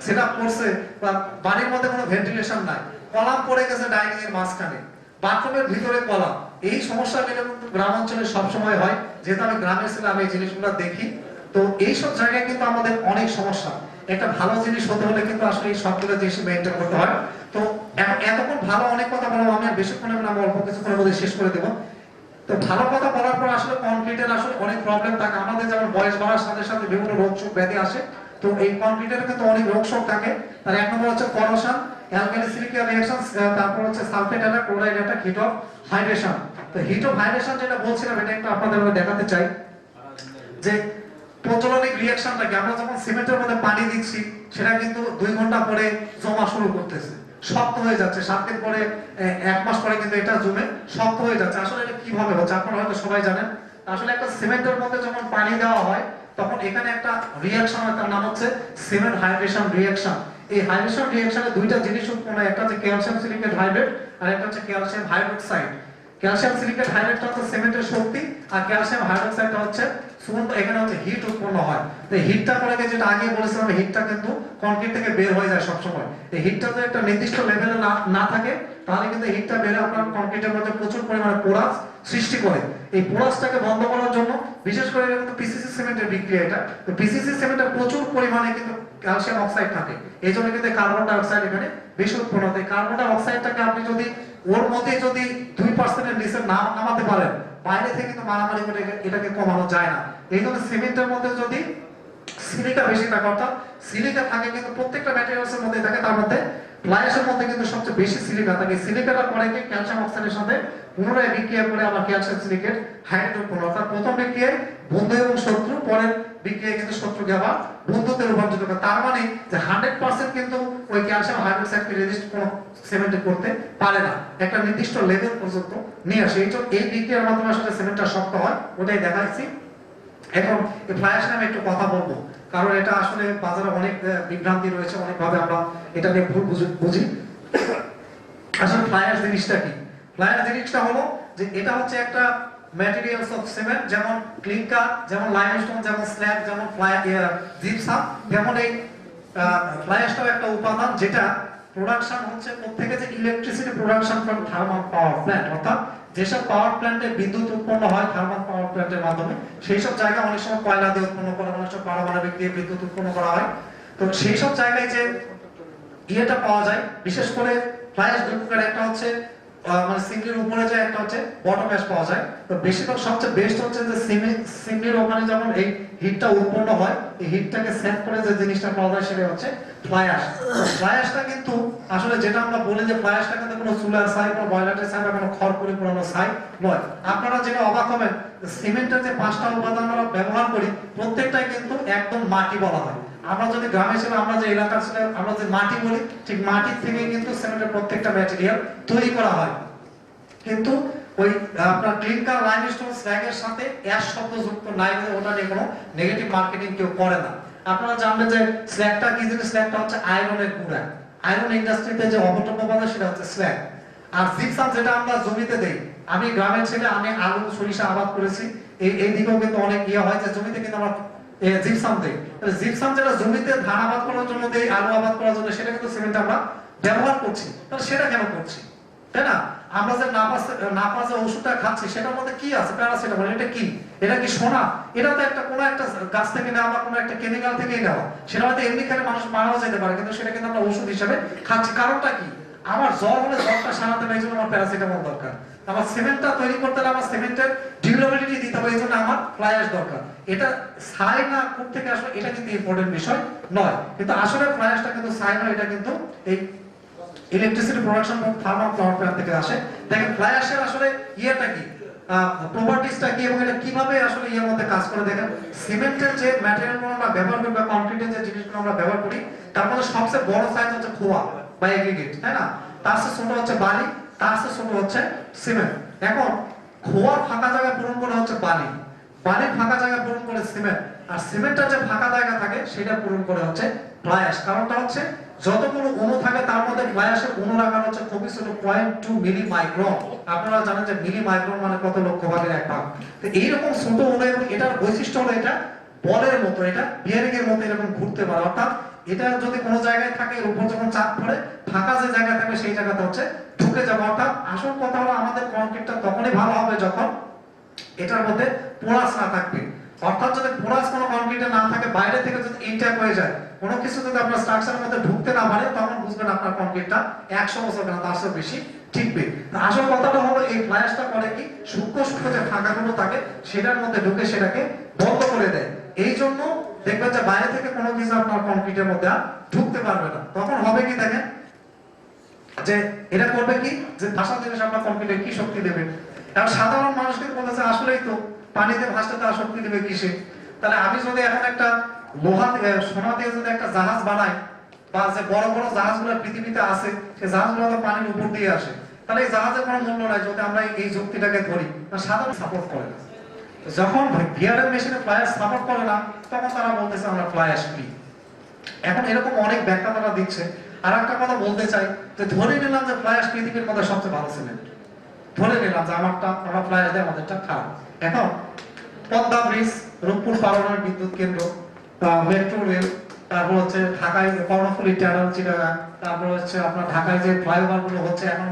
সেটআপ করছে বা বাড়ির মধ্যে কোনো ভেন্টিলেশন নাই, কলাম পড়ে গেছে ডাইনিং এর মাঝখানে, বাথরুমের ভিতরে কলাম। এই সমস্যাগুলো কিন্তু গ্রাম অঞ্চলে সবসময় হয়, যেহেতু আমি গ্রামের ছেলে, আমি এই জিনিসগুলো দেখি। তো এইসব জায়গায় কিন্তু আমাদের অনেক সমস্যা। একটা ভালো জিনিস হতে হলে কিন্তু আসলে এই সবগুলো জিনিস মেইনটেইন করতে হয়। তো এতক্ষণ ভালো অনেক কথা বললাম, আমি আর বেশিক্ষণ না, আমি অল্প কিছুক্ষণের মধ্যে শেষ করে দেব। তো ভালো কথা বলার পর আসলে কনক্রিটের আসলে অনেক প্রবলেম থাকে আমাদের, যেমন বয়স বাড়ার সাথে সাথে বিভিন্ন রোগ শোক ব্যাধি আসে। তো এই কনক্রিটের কিন্তু অনেক রোগ শোক থাকে। তার এক নম্বর হচ্ছে করোশন, অ্যালকালি সিলিকা রিঅ্যাকশন, তারপর হচ্ছে sulphate attack, chloride attack, heat of hydration. তো হিট অফ হাইড্রেশন যেটা বলছিলাম, এটা একটু আপনাদের দেখাতে চাই যে প্রচলনিক রিঅ্যাকশনটা কি, আমরা যখন সিমেন্টের মধ্যে পানি দিচ্ছি সেটা কিন্তু 2 ঘন্টা পরে জমা শুরু করতেছে, শক্ত হয়ে যাচ্ছে, 7 দিন পরে 1 মাস পরে কিন্তু এটা জমে শক্ত হয়ে যাচ্ছে। আসলে এটা কিভাবে হচ্ছে আপনারা হয়তো সবাই জানেন। আসলে একটা সিমেন্টের মধ্যে যখন পানি দেওয়া হয় তখন এখানে একটা রিঅ্যাকশন হয়, তার নাম হচ্ছে সিমেন্ট হাইড্রেশন রিঅ্যাকশন। এই হাইড্রেশন রিঅ্যাকশনে দুইটা জিনিস উৎপন্ন হয়, একটা হচ্ছে ক্যালসিয়াম সিলিকেট হাইড্রেট আর একটা হচ্ছে ক্যালসিয়াম হাইড্রোক্সাইড। ক্যালসিয়াম সিলিকেট হাইড্রেটটা হচ্ছে সিমেন্টের শক্তি, আর ক্যালসিয়াম হাইড্রোক্সাইডটা হচ্ছে সুগন্ধ। এখানে হচ্ছে হিট উৎপন্ন হয়। তো হিটটা করে, যেটা আগে বলেছিলাম, হিটটা কিন্তু কনক্রিট থেকে বের হয়ে যায় সব সময়। এই হিটটা যদি একটা নির্দিষ্ট লেভেলে না থাকে তাহলে কিন্তু হিটটা বের হয়ে আপনার কনক্রিটের মধ্যে প্রচুর পরিমাণে পোরাস সৃষ্টি করে। এই পোরাসটাকে বন্ধ করার জন্য বিশেষ করে কিন্তু পিসিসি সিমেন্টের বিক্রিয়া এটা। তো পিসিসি সিমেন্টে প্রচুর পরিমাণে কিন্তু ক্যালসিয়াম অক্সাইড থাকে, এই জন্য কিন্তু কার্বন ডাই অক্সাইড এখানে বেশি উৎপন্ন হয়। কার্বন ডাই অক্সাইডটাকে আপনি যদি ওর মধ্যে যদি 2% এর নিচে নামাতে পারেন বাইরে থেকে কিন্তু মারামারি করে এটাকে কমানো যায় না। এই জন্য সিমেন্টের মধ্যে যদি সিলিকা বেশি থাকে, অর্থাৎ সিলিকা থাকে কিন্তু প্রত্যেকটা ম্যাটেরিয়ালসের মধ্যে থাকে, তার মধ্যে ফ্লাই অ্যাশের মধ্যে কিন্তু সবচেয়ে বেশি সিলিকা থাকে। সিলিকাটা করে কি ক্যালসিয়াম অক্সাইডের সাথে পুনরায় বিক্রিয়া করে আবার ক্যালসিয়াম সিলিকেট হাইড্রোজেন, অর্থাৎ প্রথম বিক্রিয়ায় বন্ধু এবং শত্রু, পরের বিক্রিয়ায় কিন্তু শত্রুকে আবার বন্ধুতে রূপান্তরিত করে। তার মানে যে 100% কিন্তু ওই ক্যালসিয়াম হাইড্রোক্সাইডকে রেজিস্ট কোনো সিমেন্টে করতে পারে না, একটা নির্দিষ্ট লেভেল পর্যন্ত নিয়ে আসে। এই বিক্রিয়ার মাধ্যমে আসলে সিমেন্টটা শক্ত হয়, ওটাই দেখাচ্ছি। এখন এই ফ্লাই অ্যাশ নামে একটু কথা বলবো, কারণ এটা আসলে বাজারে অনেক বিভ্রান্তি রয়েছে, অনেকভাবে আমরা এটা নিয়ে ভুল বুঝি। আসলে ফ্লাই অ্যাশ জিনিসটা কি? ফ্লাই অ্যাশ জিনিসটা হলো যে এটা হচ্ছে একটা ম্যাটেরিয়ালস অফ সিমেন্ট, যেমন ক্লিংকার, যেমন লাইমস্টোন, যেমন স্ল্যাগ, যেমন জিপসাম, যেমন এই ফ্লাই অ্যাশটাও একটা উপাদান যেটা প্রোডাকশন হচ্ছে প্রত্যেকে যে electricity production from thermal power plant, অর্থাৎ যেসব পাওয়ার প্ল্যান্টে বিদ্যুৎ উৎপন্ন হয় থার্মাল পাওয়ার প্ল্যান্টের মাধ্যমে, সেই সব জায়গায় অনেক সময় কয়লা দিয়ে উৎপন্ন করা, অনেক সময় পারমাণবিক দিয়ে বিদ্যুৎ উৎপন্ন করা হয়। তো সেই সব জায়গায় যে ইয়েটা পাওয়া যায়, বিশেষ করে ফ্লাই অ্যাশ দুই প্রকার, একটা হচ্ছে মানে সিমনির উপরে যায়, একটা হচ্ছে বটম অ্যাশ পাওয়া যায়। তো বেশিরভাগ সবচেয়ে বেস্ট হচ্ছে যে সিমনির ওখানে যখন এই হিটটা উৎপন্ন হয়, এই হিটটাকে সেভ করে যে জিনিসটা পাওয়া যায় সেটা হচ্ছে ফ্লাই অ্যাশ। ফ্লাই অ্যাশটা কিন্তু আসলে যেটা আমরা বলি যে ফ্লাই অ্যাশটা কিন্তু কোনো চুলার ছাই, কোনো বয়লারের ছাই বা কোনো খড়কুড়ি পোড়ানো ছাই নয়। আপনারা যেটা অবাক হবেন, সিমেন্টের যে 5টা উপাদান আমরা ব্যবহার করি প্রত্যেকটাই কিন্তু একদম মাটি বলা হয়। আমরা যদি গ্রামে ছিলাম, আমরা যে এলাকা ছিল, আমরা যে মাটি বলি, ঠিক মাটির থেকে কিন্তু সিমেন্টের প্রত্যেকটা ম্যাটেরিয়াল তৈরি করা হয়। কিন্তু ওই আপনার ক্লিংকার, লাইমস্টোন, স্ল্যাগের সাথে অ্যাশ শব্দ যুক্ত নাই, ওটা নিয়ে কোনো নেগেটিভ মার্কেটিং কেউ করে না। আপনারা জানবেন যে স্ল্যাগটা কি জিনিস? স্ল্যাগটা হচ্ছে আয়রনের গুঁড়া। আয়রন ইন্ডাস্ট্রিতে যে অবট্রব্য বাজার সেটা হচ্ছে স্ল্যাগ। আর জিপসাম যেটা আমরা জমিতে দেই, আমি গ্রামের ছেলে, আমি আলু সরিষা আবাদ করেছি, এই দিকেও কিন্তু অনেক ইয়ে হয় যে জমিতে কিন্তু আমরা জিপসাম দেই। জিপসাম যেটা জমিতে ধান আবাদ করার জন্য দেই, আলু আবাদ করার জন্য, সেটা কিন্তু সিমেন্ট আমরা ব্যবহার করছি। তাহলে সেটা কেন করছি, তাই না? আমরা যে নাপাস ওষুধটা খাচ্ছি সেটার মধ্যে কি আছে? প্যারাসিটামল। এটা কি? এটা কি সোনা? এটা তো একটা কোনো একটা গাছ থেকে নেওয়া বা কোনো একটা কেমিক্যাল থেকেই নেওয়া। সেটা হয়তো এমনি খেলে মানুষ মারাও যেতে পারে, কিন্তু সেটা কিন্তু আমরা ওষুধ হিসেবে খাচ্ছি। কারণটা কি? আমার জ্বর হলে জ্বরটা সারাতে হবে, এই জন্য আমার প্যারাসিটামল দরকার। আমার সিমেন্টটা তৈরি করতে হলে আমার সিমেন্টের ডিউরেবিলিটি দিতে হবে, এই জন্য আমার ফ্লাই অ্যাশ দরকার। এটা ছাই না কোথা থেকে আসলে এটা কিন্তু ইম্পর্টেন্ট বিষয় নয়, কিন্তু আসলে ফ্লাই অ্যাশটা কিন্তু ছাই নয়, এটা কিন্তু এই electricity production from thermal power plant থেকে আসে। দেখেন ফ্লাই অ্যাশের আসলে ইয়েটা কি, প্রপার্টিজটা কি, এবং এটা কিভাবে আসলে ইয়ের মধ্যে কাজ করে। দেখেন সিমেন্টের যে ম্যাটেরিয়ালগুলো আমরা ব্যবহার করি বা কংক্রিটের যে জিনিসগুলো আমরা ব্যবহার করি, তার মধ্যে সবচেয়ে বড় সাইজ হচ্ছে খোয়া বা এগ্রিগেট, তাই না? তার চেয়ে ছোট হচ্ছে বালি, তার চেয়ে ছোট হচ্ছে সিমেন্ট। এখন খোয়ার ফাঁকা জায়গা পূরণ করে হচ্ছে বালি, বালির ফাঁকা জায়গা পূরণ করে সিমেন্ট, আর সিমেন্টের যে ফাঁকা জায়গা থাকে সেটা পূরণ করে হচ্ছে ফ্লাই অ্যাশ। কারণটা হচ্ছে যতগুলো অণু থাকে তার মধ্যে ফ্লাই অ্যাশের অণুর আকার হচ্ছে খুবই ছোট, 0.2 মিলি মাইক্রন। আপনারা জানেন যে মিলি মাইক্রন মানে কত লক্ষ ভাগের এক ভাগ। তো এইরকম ছোট অণু, এবং এটার বৈশিষ্ট্য হলো এটা বলের মতো, এটা বিয়ারিং এর মতো এরকম ঘুরতে পারে। অর্থাৎ এটা যদি কোনো জায়গায় থাকে, এর উপর যখন চাপ পড়ে ফাঁকা যে জায়গা থাকবে সেই জায়গাতে হচ্ছে ঢুকে যাবে। অর্থাৎ আসল কথা হলো আমাদের কংক্রিটটা তখনই ভালো হবে যখন এটার মধ্যে পোরাস না থাকবে। অর্থাৎ যদি পোরাস কোনো কংক্রিটে না থাকে, বাইরে থেকে যদি ইনট্যাক্ট হয়ে যায়, কোনো কিছু যদি আপনার স্ট্রাকচারের মধ্যে ঢুকতে না পারে, তখন বুঝবেন আপনার কংক্রিটটা 100 বছর না তার চেয়ে বেশি টিকবে। আসল কথাটা হলো এই ফ্লাই অ্যাশটা করে কি, সূক্ষ্ম সূক্ষ্ম যে ফাঁকাগুলো থাকে সেটার মধ্যে ঢুকে সেটাকে বন্ধ করে দেয়। এই জন্য দেখবেন যে বাইরে থেকে কোনো কিছু আপনার কংক্রিটের মধ্যে আর ঢুকতে পারবে না। তখন হবে কি দেখেন, যে এটা করবে কি, যে ভাষা জিনিস আপনার কংক্রিটে কি শক্তি দেবে। কারণ সাধারণ মানুষ কিন্তু বলেছে আসলেই তো পানিতে ভাসতে তার শক্তি দেবে কিসে? তাহলে আমি যদি এখন একটা লোহা সোনা দিয়ে যদি একটা জাহাজ বানাই, বা যে বড় বড় জাহাজগুলো পৃথিবীতে আছে সেই জাহাজগুলো তো পানির উপর দিয়ে আসে, তাহলে এই জাহাজের কোনো মূল্য নাই যদি আমরা এই যুক্তিটাকে ধরি। সাধারণ সাপোর্ট করে না। যখন ভিআরএম মেশিনে ফ্লাই অ্যাশ সাপোর্ট করে না, তখন তারা বলতেছে আমরা ফ্লাই অ্যাশ ফ্রি। এখন এরকম অনেক ব্যাখ্যা তারা দিচ্ছে। আর একটা কথা বলতে চাই, যে ধরে নিলাম যে ফ্লাই অ্যাশ পৃথিবীর মধ্যে সবচেয়ে ভালো সিমেন্ট, ধরে নিলাম যে আমরা ফ্লাই অ্যাশ দিয়ে আমাদেরটা খারাপ। এখন পদ্মা ব্রিজ, রূপপুর পারমাণবিক বিদ্যুৎ কেন্দ্র, মেট্রো রেল, তারপর হচ্ছে ঢাকায় কর্ণফুলী টানেল চিটাগাং, তারপর হচ্ছে আপনার ঢাকায় যে ফ্লাইওভার গুলো হচ্ছে, এখন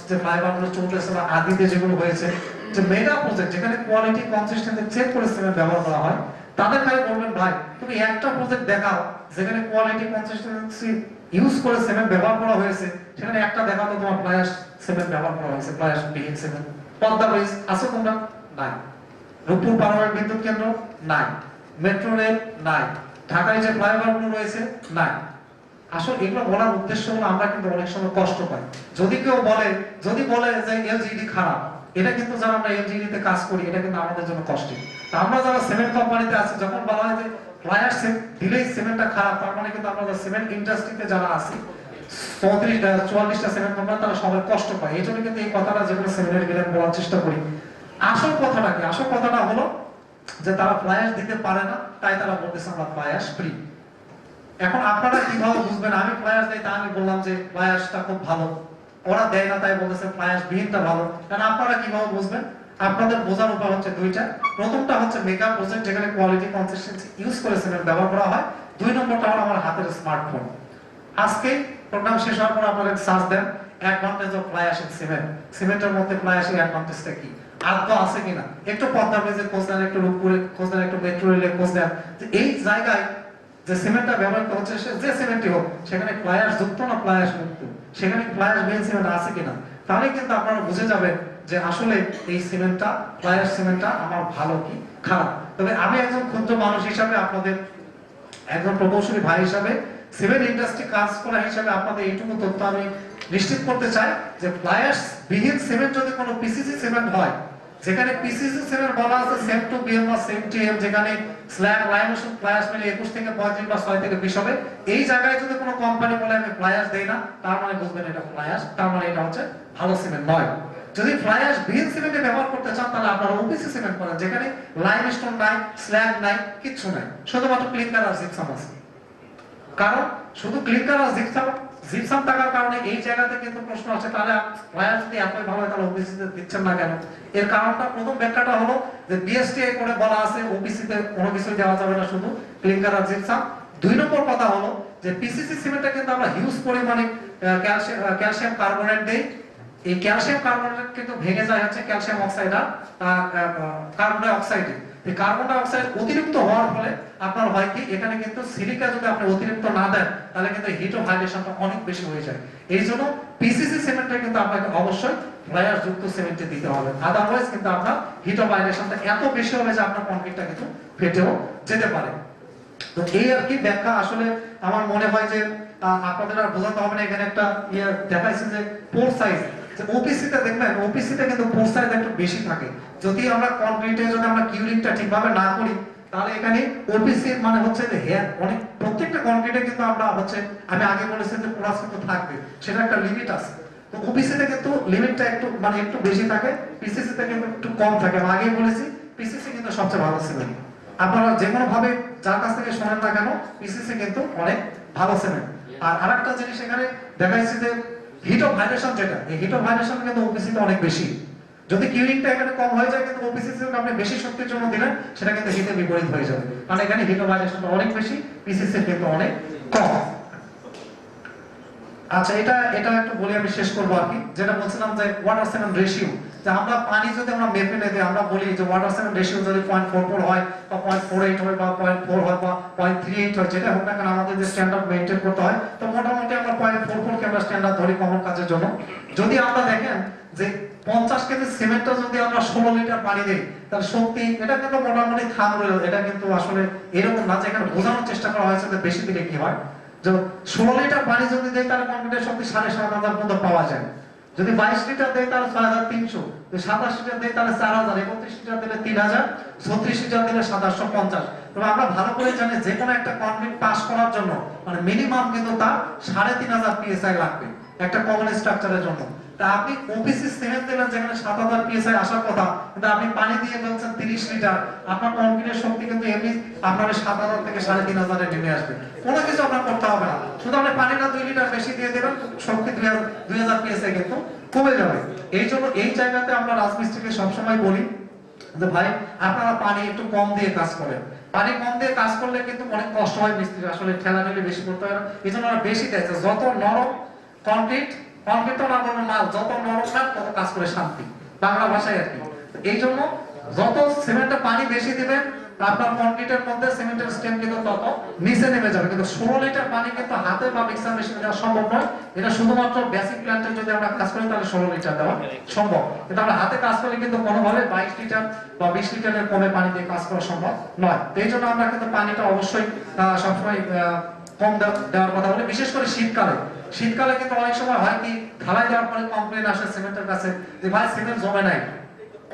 যে ফ্লাইওভার গুলো চলতেছে বা আদিতে যেগুলো হয়েছে, যে মেগা প্রজেক্ট যেখানে কোয়ালিটি কনসিস্টেন্সি চেক করে সিমেন্ট ব্যবহার করা হয়, তাদের খালি বলবেন ভাই তুমি একটা প্রজেক্ট দেখাও যেখানে কোয়ালিটি কনসিস্টেন্সি ইউজ করে সিমেন্ট ব্যবহার করা হয়েছে, সেখানে একটা দেখাও তো তোমার ফ্লাই অ্যাশ সিমেন্ট ব্যবহার করা হয়েছে, ফ্লাই অ্যাশ বিহীন সিমেন্ট। পদ্মা ব্রিজ আছে তোমরা নাই, রূপপুর পারমাণবিক বিদ্যুৎ কেন্দ্র নাই, মেট্রো রেল নাই, ঢাকায় যে ফ্লাইওভারগুলো রয়েছে নাই। আসলে এগুলো বলার উদ্দেশ্য হলো আমরা কিন্তু অনেক সময় কষ্ট পাই। যদি কেউ বলে যে এলজিডি খারাপ, এটা কিন্তু যারা আমরা এলজিডি তে কাজ করি এটা কিন্তু আমাদের জন্য কষ্টের। তা আমরা যারা সিমেন্ট কোম্পানিতে আছি, যখন বলা হয় যে ফ্লাই অ্যাশ দিলেই সিমেন্টটা খারাপ, তার মানে কিন্তু আমরা সিমেন্ট ইন্ডাস্ট্রিতে যারা আছি 44টা সিমেন্ট কোম্পানি, তারা সবাই কষ্ট পায়। এই জন্য কিন্তু এই কথাটা যেগুলো সিমেন্টের বিলে বলার চেষ্টা করি। আসল কথাটা কি? আসল কথাটা হলো যে তারা ফ্লাই অ্যাশ দিতে পারে না, তাই তারা বলতেছে আমরা ফ্লাই অ্যাশ ফ্রি। এখন আপনারা কিভাবে বুঝবেন? আমি ফ্লাই অ্যাশ দেই, তা আমি বললাম যে ফ্লাই অ্যাশটা খুব ভালো, ওরা দেয় না তাই বলতেছে ফ্লাই অ্যাশ বিহীনটা ভালো। কারণ আপনারা কিভাবে বুঝবেন? আপনাদের বোঝার উপায় হচ্ছে দুইটা। প্রথমটা হচ্ছে মেকআপ প্রজেক্ট, যেখানে কোয়ালিটি কনসিস্টেন্সি ইউজ করে সিমেন্ট ব্যবহার করা হয়। দুই নম্বরটা হলো আমার হাতের স্মার্টফোন। আজকে প্রোগ্রাম শেষ হওয়ার পর আপনারা সার্চ দেন advantage of fly ash in cement, সিমেন্টের মধ্যে ফ্লাই অ্যাশের অ্যাডভান্টেজটা কি, আদৌ আছে কিনা। একটু পদ্মা ব্রিজে খোঁজ দেন, একটু রূপপুরে খোঁজ দেন, একটু মেট্রো রেলে খোঁজ দেন, যে এই জায়গায় যে সিমেন্টটা ব্যবহৃত হচ্ছে, যে সিমেন্টই হোক, সেখানে ফ্লাই অ্যাশ যুক্ত না ফ্লাই অ্যাশ মুক্ত, সেখানে ফ্লাই অ্যাশ বিহীন সিমেন্ট আছে কিনা। তাহলে কিন্তু আপনারা বুঝে যাবেন যে আসলে এই সিমেন্টটা, ফ্লাই অ্যাশ সিমেন্টটা আমার ভালো কি খারাপ। তবে আমি একজন ক্ষুদ্র মানুষ হিসাবে, আপনাদের একজন প্রকৌশলী ভাই হিসাবে, সিমেন্ট ইন্ডাস্ট্রি কাজ করা হিসাবে আপনাদের এইটুকু তথ্য আমি নিশ্চিত করতে চাই যে ফ্লাই অ্যাশ বিহীন সিমেন্ট যদি কোনো পিসিসি সিমেন্ট হয়, যেখানে পিসিসি সিমেন্ট বলা আছে সেম টু বিএম বা সেম টু এম, যেখানে স্ল্যাগ লাইমেশন ফ্লাই অ্যাশ মিলে 21 থেকে 35 বা 6 থেকে 20 হবে, এই জায়গায় যদি কোনো কোম্পানি বলে আমি ফ্লাই অ্যাশ দেই না, তার মানে বুঝবেন এটা ফ্লাই অ্যাশ, তার মানে এটা হচ্ছে ভালো সিমেন্ট নয়। যদি ফ্লাই অ্যাশ বিহীন সিমেন্টে ব্যবহার করতে চান, তাহলে আপনারা ওপিসি সিমেন্ট করেন, যেখানে লাইমস্টোন নাই, স্ল্যাগ নাই, কিচ্ছু নাই, শুধুমাত্র ক্লিংকার আর জিপসাম আছে। কারণ শুধু ক্লিংকার আর জিপসাম থাকার কারণে এই জায়গাতে কিন্তু প্রশ্ন আছে, তাহলে ফ্লাই অ্যাশ যদি এতই ভালো হয় তাহলে ওপিসি তে দিচ্ছেন না কেন? এর কারণটা, প্রথম ব্যাখ্যাটা হলো যে বিএসটিআই করে বলা আছে ওপিসি তে কোনো কিছু দেওয়া যাবে না, শুধু ক্লিংকার আর জিপসাম। দুই নম্বর কথা হলো যে পিসিসি সিমেন্টে কিন্তু আমরা হিউজ পরিমাণে ক্যালসিয়াম কার্বনেট দেই। এই ক্যালসিয়াম কার্বনেট কিন্তু ভেঙে যায় হচ্ছে ক্যালসিয়াম অক্সাইড আর কার্বন ডাই অক্সাইডে। এই কার্বন ডাই অক্সাইড অতিরিক্ত হওয়ার ফলে আপনার হয় কি, এখানে কিন্তু সিলিকা যদি আপনি অতিরিক্ত না দেন, তাহলে কিন্তু হিট অফ ভাইব্রেশনটা অনেক বেশি হয়ে যায়। এই জন্য পিসিসি সিমেন্টে কিন্তু আপনাকে অবশ্যই ফ্লাই অ্যাশ যুক্ত সিমেন্টে দিতে হবে, আদারওয়াইজ কিন্তু আপনার হিট অফ ভাইব্রেশনটা এত বেশি হবে যে আপনার কংক্রিটটা কিন্তু ফেটেও যেতে পারে। তো এই আর কি ব্যাখ্যা। আসলে আমার মনে হয় যে আপনাদের আর বোঝাতে হবে না। এখানে একটা দেখাইছে যে পোর সাইজ, ওপিসি তে দেখবেন, ওপিসি তে কিন্তু পোর সাইজ একটু বেশি থাকে। যদি আমরা কংক্রিটে যদি আমরা কিউরিংটা ঠিকভাবে না করি, তাহলে এখানে ওপিসি মানে হচ্ছে যে অনেক প্রত্যেকটা কংক্রিটে কিন্তু আমরা হচ্ছে, আমি আগে বলেছি যে পোরাস কিন্তু থাকবে, সেটা একটা লিমিট আছে। তো ওপিসি তে কিন্তু লিমিটটা একটু মানে একটু বেশি থাকে, পিসিসি তে কিন্তু একটু কম থাকে। আমি আগেই বলেছি পিসিসি কিন্তু সবচেয়ে ভালো সিমেন্ট। আপনারা যে কোনো ভাবে যার কাছ থেকে শোনেন না কেন, পিসিসি কিন্তু অনেক ভালো সিমেন্ট। আর আরেকটা জিনিস এখানে দেখাইছে যে হিট অফ ভাইব্রেশন, যেটা এই হিট অফ ভাইব্রেশন কিন্তু ওপিসি তে অনেক বেশি। যদি কিউরিংটা এখানে কম হয়ে যায়, কিন্তু ওপিসি তে আপনি বেশি শক্তির জন্য দিলেন, সেটা কিন্তু হিটে বিপরীত হয়ে যাবে। কারণ এখানে হিট অফ ভাইব্রেশনটা অনেক বেশি, পিসিসি কিন্তু অনেক কম। আচ্ছা, এটা একটু বলে আমি শেষ করবো আর কি। যেটা বলছিলাম যে ওয়াটার সিমেন্ট রেশিও, যে আমরা পানি যদি আমরা মেপে নিতে, আমরা বলি যে ওয়াটার সিমেন্ট রেশিও যদি 0.44 হয় বা 0.48 হয় বা 0.4 হয় বা 0.38 হয়, যেটা হোক না কেন, আমাদের যে স্ট্যান্ডার্ড মেইনটেইন করতে হয়, তো মোটামুটি আমরা 0.44 কে আমরা স্ট্যান্ডার্ড ধরি কমন কাজের জন্য। যদি আমরা দেখেন যে 50 কেজি সিমেন্টটা যদি আমরা 16 লিটার পানি দেই, তার শক্তি, এটা কিন্তু মোটামুটি থাম রইল। এটা কিন্তু আসলে এরকম না যে এখানে বোঝানোর চেষ্টা করা হয়েছে যে বেশি দিলে কি হয়। যে 16 লিটার পানি যদি দেয়, তাহলে কংক্রিটের শক্তি 7,500 পর্যন্ত পাওয়া যায়। যদি 22 লিটার দেয় তাহলে 6,300, যদি 27 লিটার দেয় তাহলে 4,000, 31 লিটার দিলে 3,000, 36 লিটার দিলে 750। তবে আমরা ভালো করে জানি যে কোনো একটা কংক্রিট পাস করার জন্য মানে মিনিমাম কিন্তু তার 3,500 পিএসআই লাগবে একটা কমন স্ট্রাকচারের জন্য। তা আপনি ওপিসি সিমেন্ট দিলেন যেখানে 7,000 পিএসআই আসার কথা, কিন্তু আপনি পানি দিয়ে ফেলছেন 30 লিটার, আপনার কংক্রিটের শক্তি কিন্তু এমনি আপনার 7,000 থেকে 3,500 এ নেমে আসবে। কোনো কিছু আপনার করতে হবে না, শুধু আপনি পানিটা 2 লিটার বেশি দিয়ে দেবেন, শক্তি 2,000 পিএসআই কিন্তু কমে যাবে। এই জন্য এই জায়গাতে আমরা রাজমিস্ত্রিকে সবসময় বলি যে ভাই, আপনারা পানি একটু কম দিয়ে কাজ করেন। পানি কম দিয়ে কাজ করলে কিন্তু অনেক কষ্ট হয় মিস্ত্রি, আসলে ঠেলাঠেলি বেশি করতে হয় না। এই জন্য আমরা বেশি দেয়, যত নরম কংক্রিট, কংক্রিট তো না বলবো মাল, যত নরম না তত কাজ করে শান্তি, বাংলা ভাষায় আর কি। এই জন্য যত সিমেন্টে পানি বেশি দিবেন, আপনার কংক্রিটের মধ্যে সিমেন্টের স্টেম কিন্তু তত নিচে নেমে যাবে, কিন্তু 16 লিটার পানি কিন্তু হাতে বা মিক্সার মেশিনে দেওয়া সম্ভব নয়। এটা শুধুমাত্র বেসিক প্ল্যান্টে যদি আমরা কাজ করি তাহলে 16 লিটার দেওয়া সম্ভব, কিন্তু আমরা হাতে কাজ করলে কিন্তু কোনোভাবে 22 লিটার বা 20 লিটারের কমে পানি দিয়ে কাজ করা সম্ভব নয়। এই জন্য আমরা কিন্তু পানিটা অবশ্যই সবসময় কম দেওয়ার কথা বলি, বিশেষ করে শীতকালে। শীতকালে কিন্তু অনেক সময় হয় কি, ঢালাই দেওয়ার পরে কমপ্লেন আসে সিমেন্টের কাছে যে ভাই সিমেন্ট জমে নাই,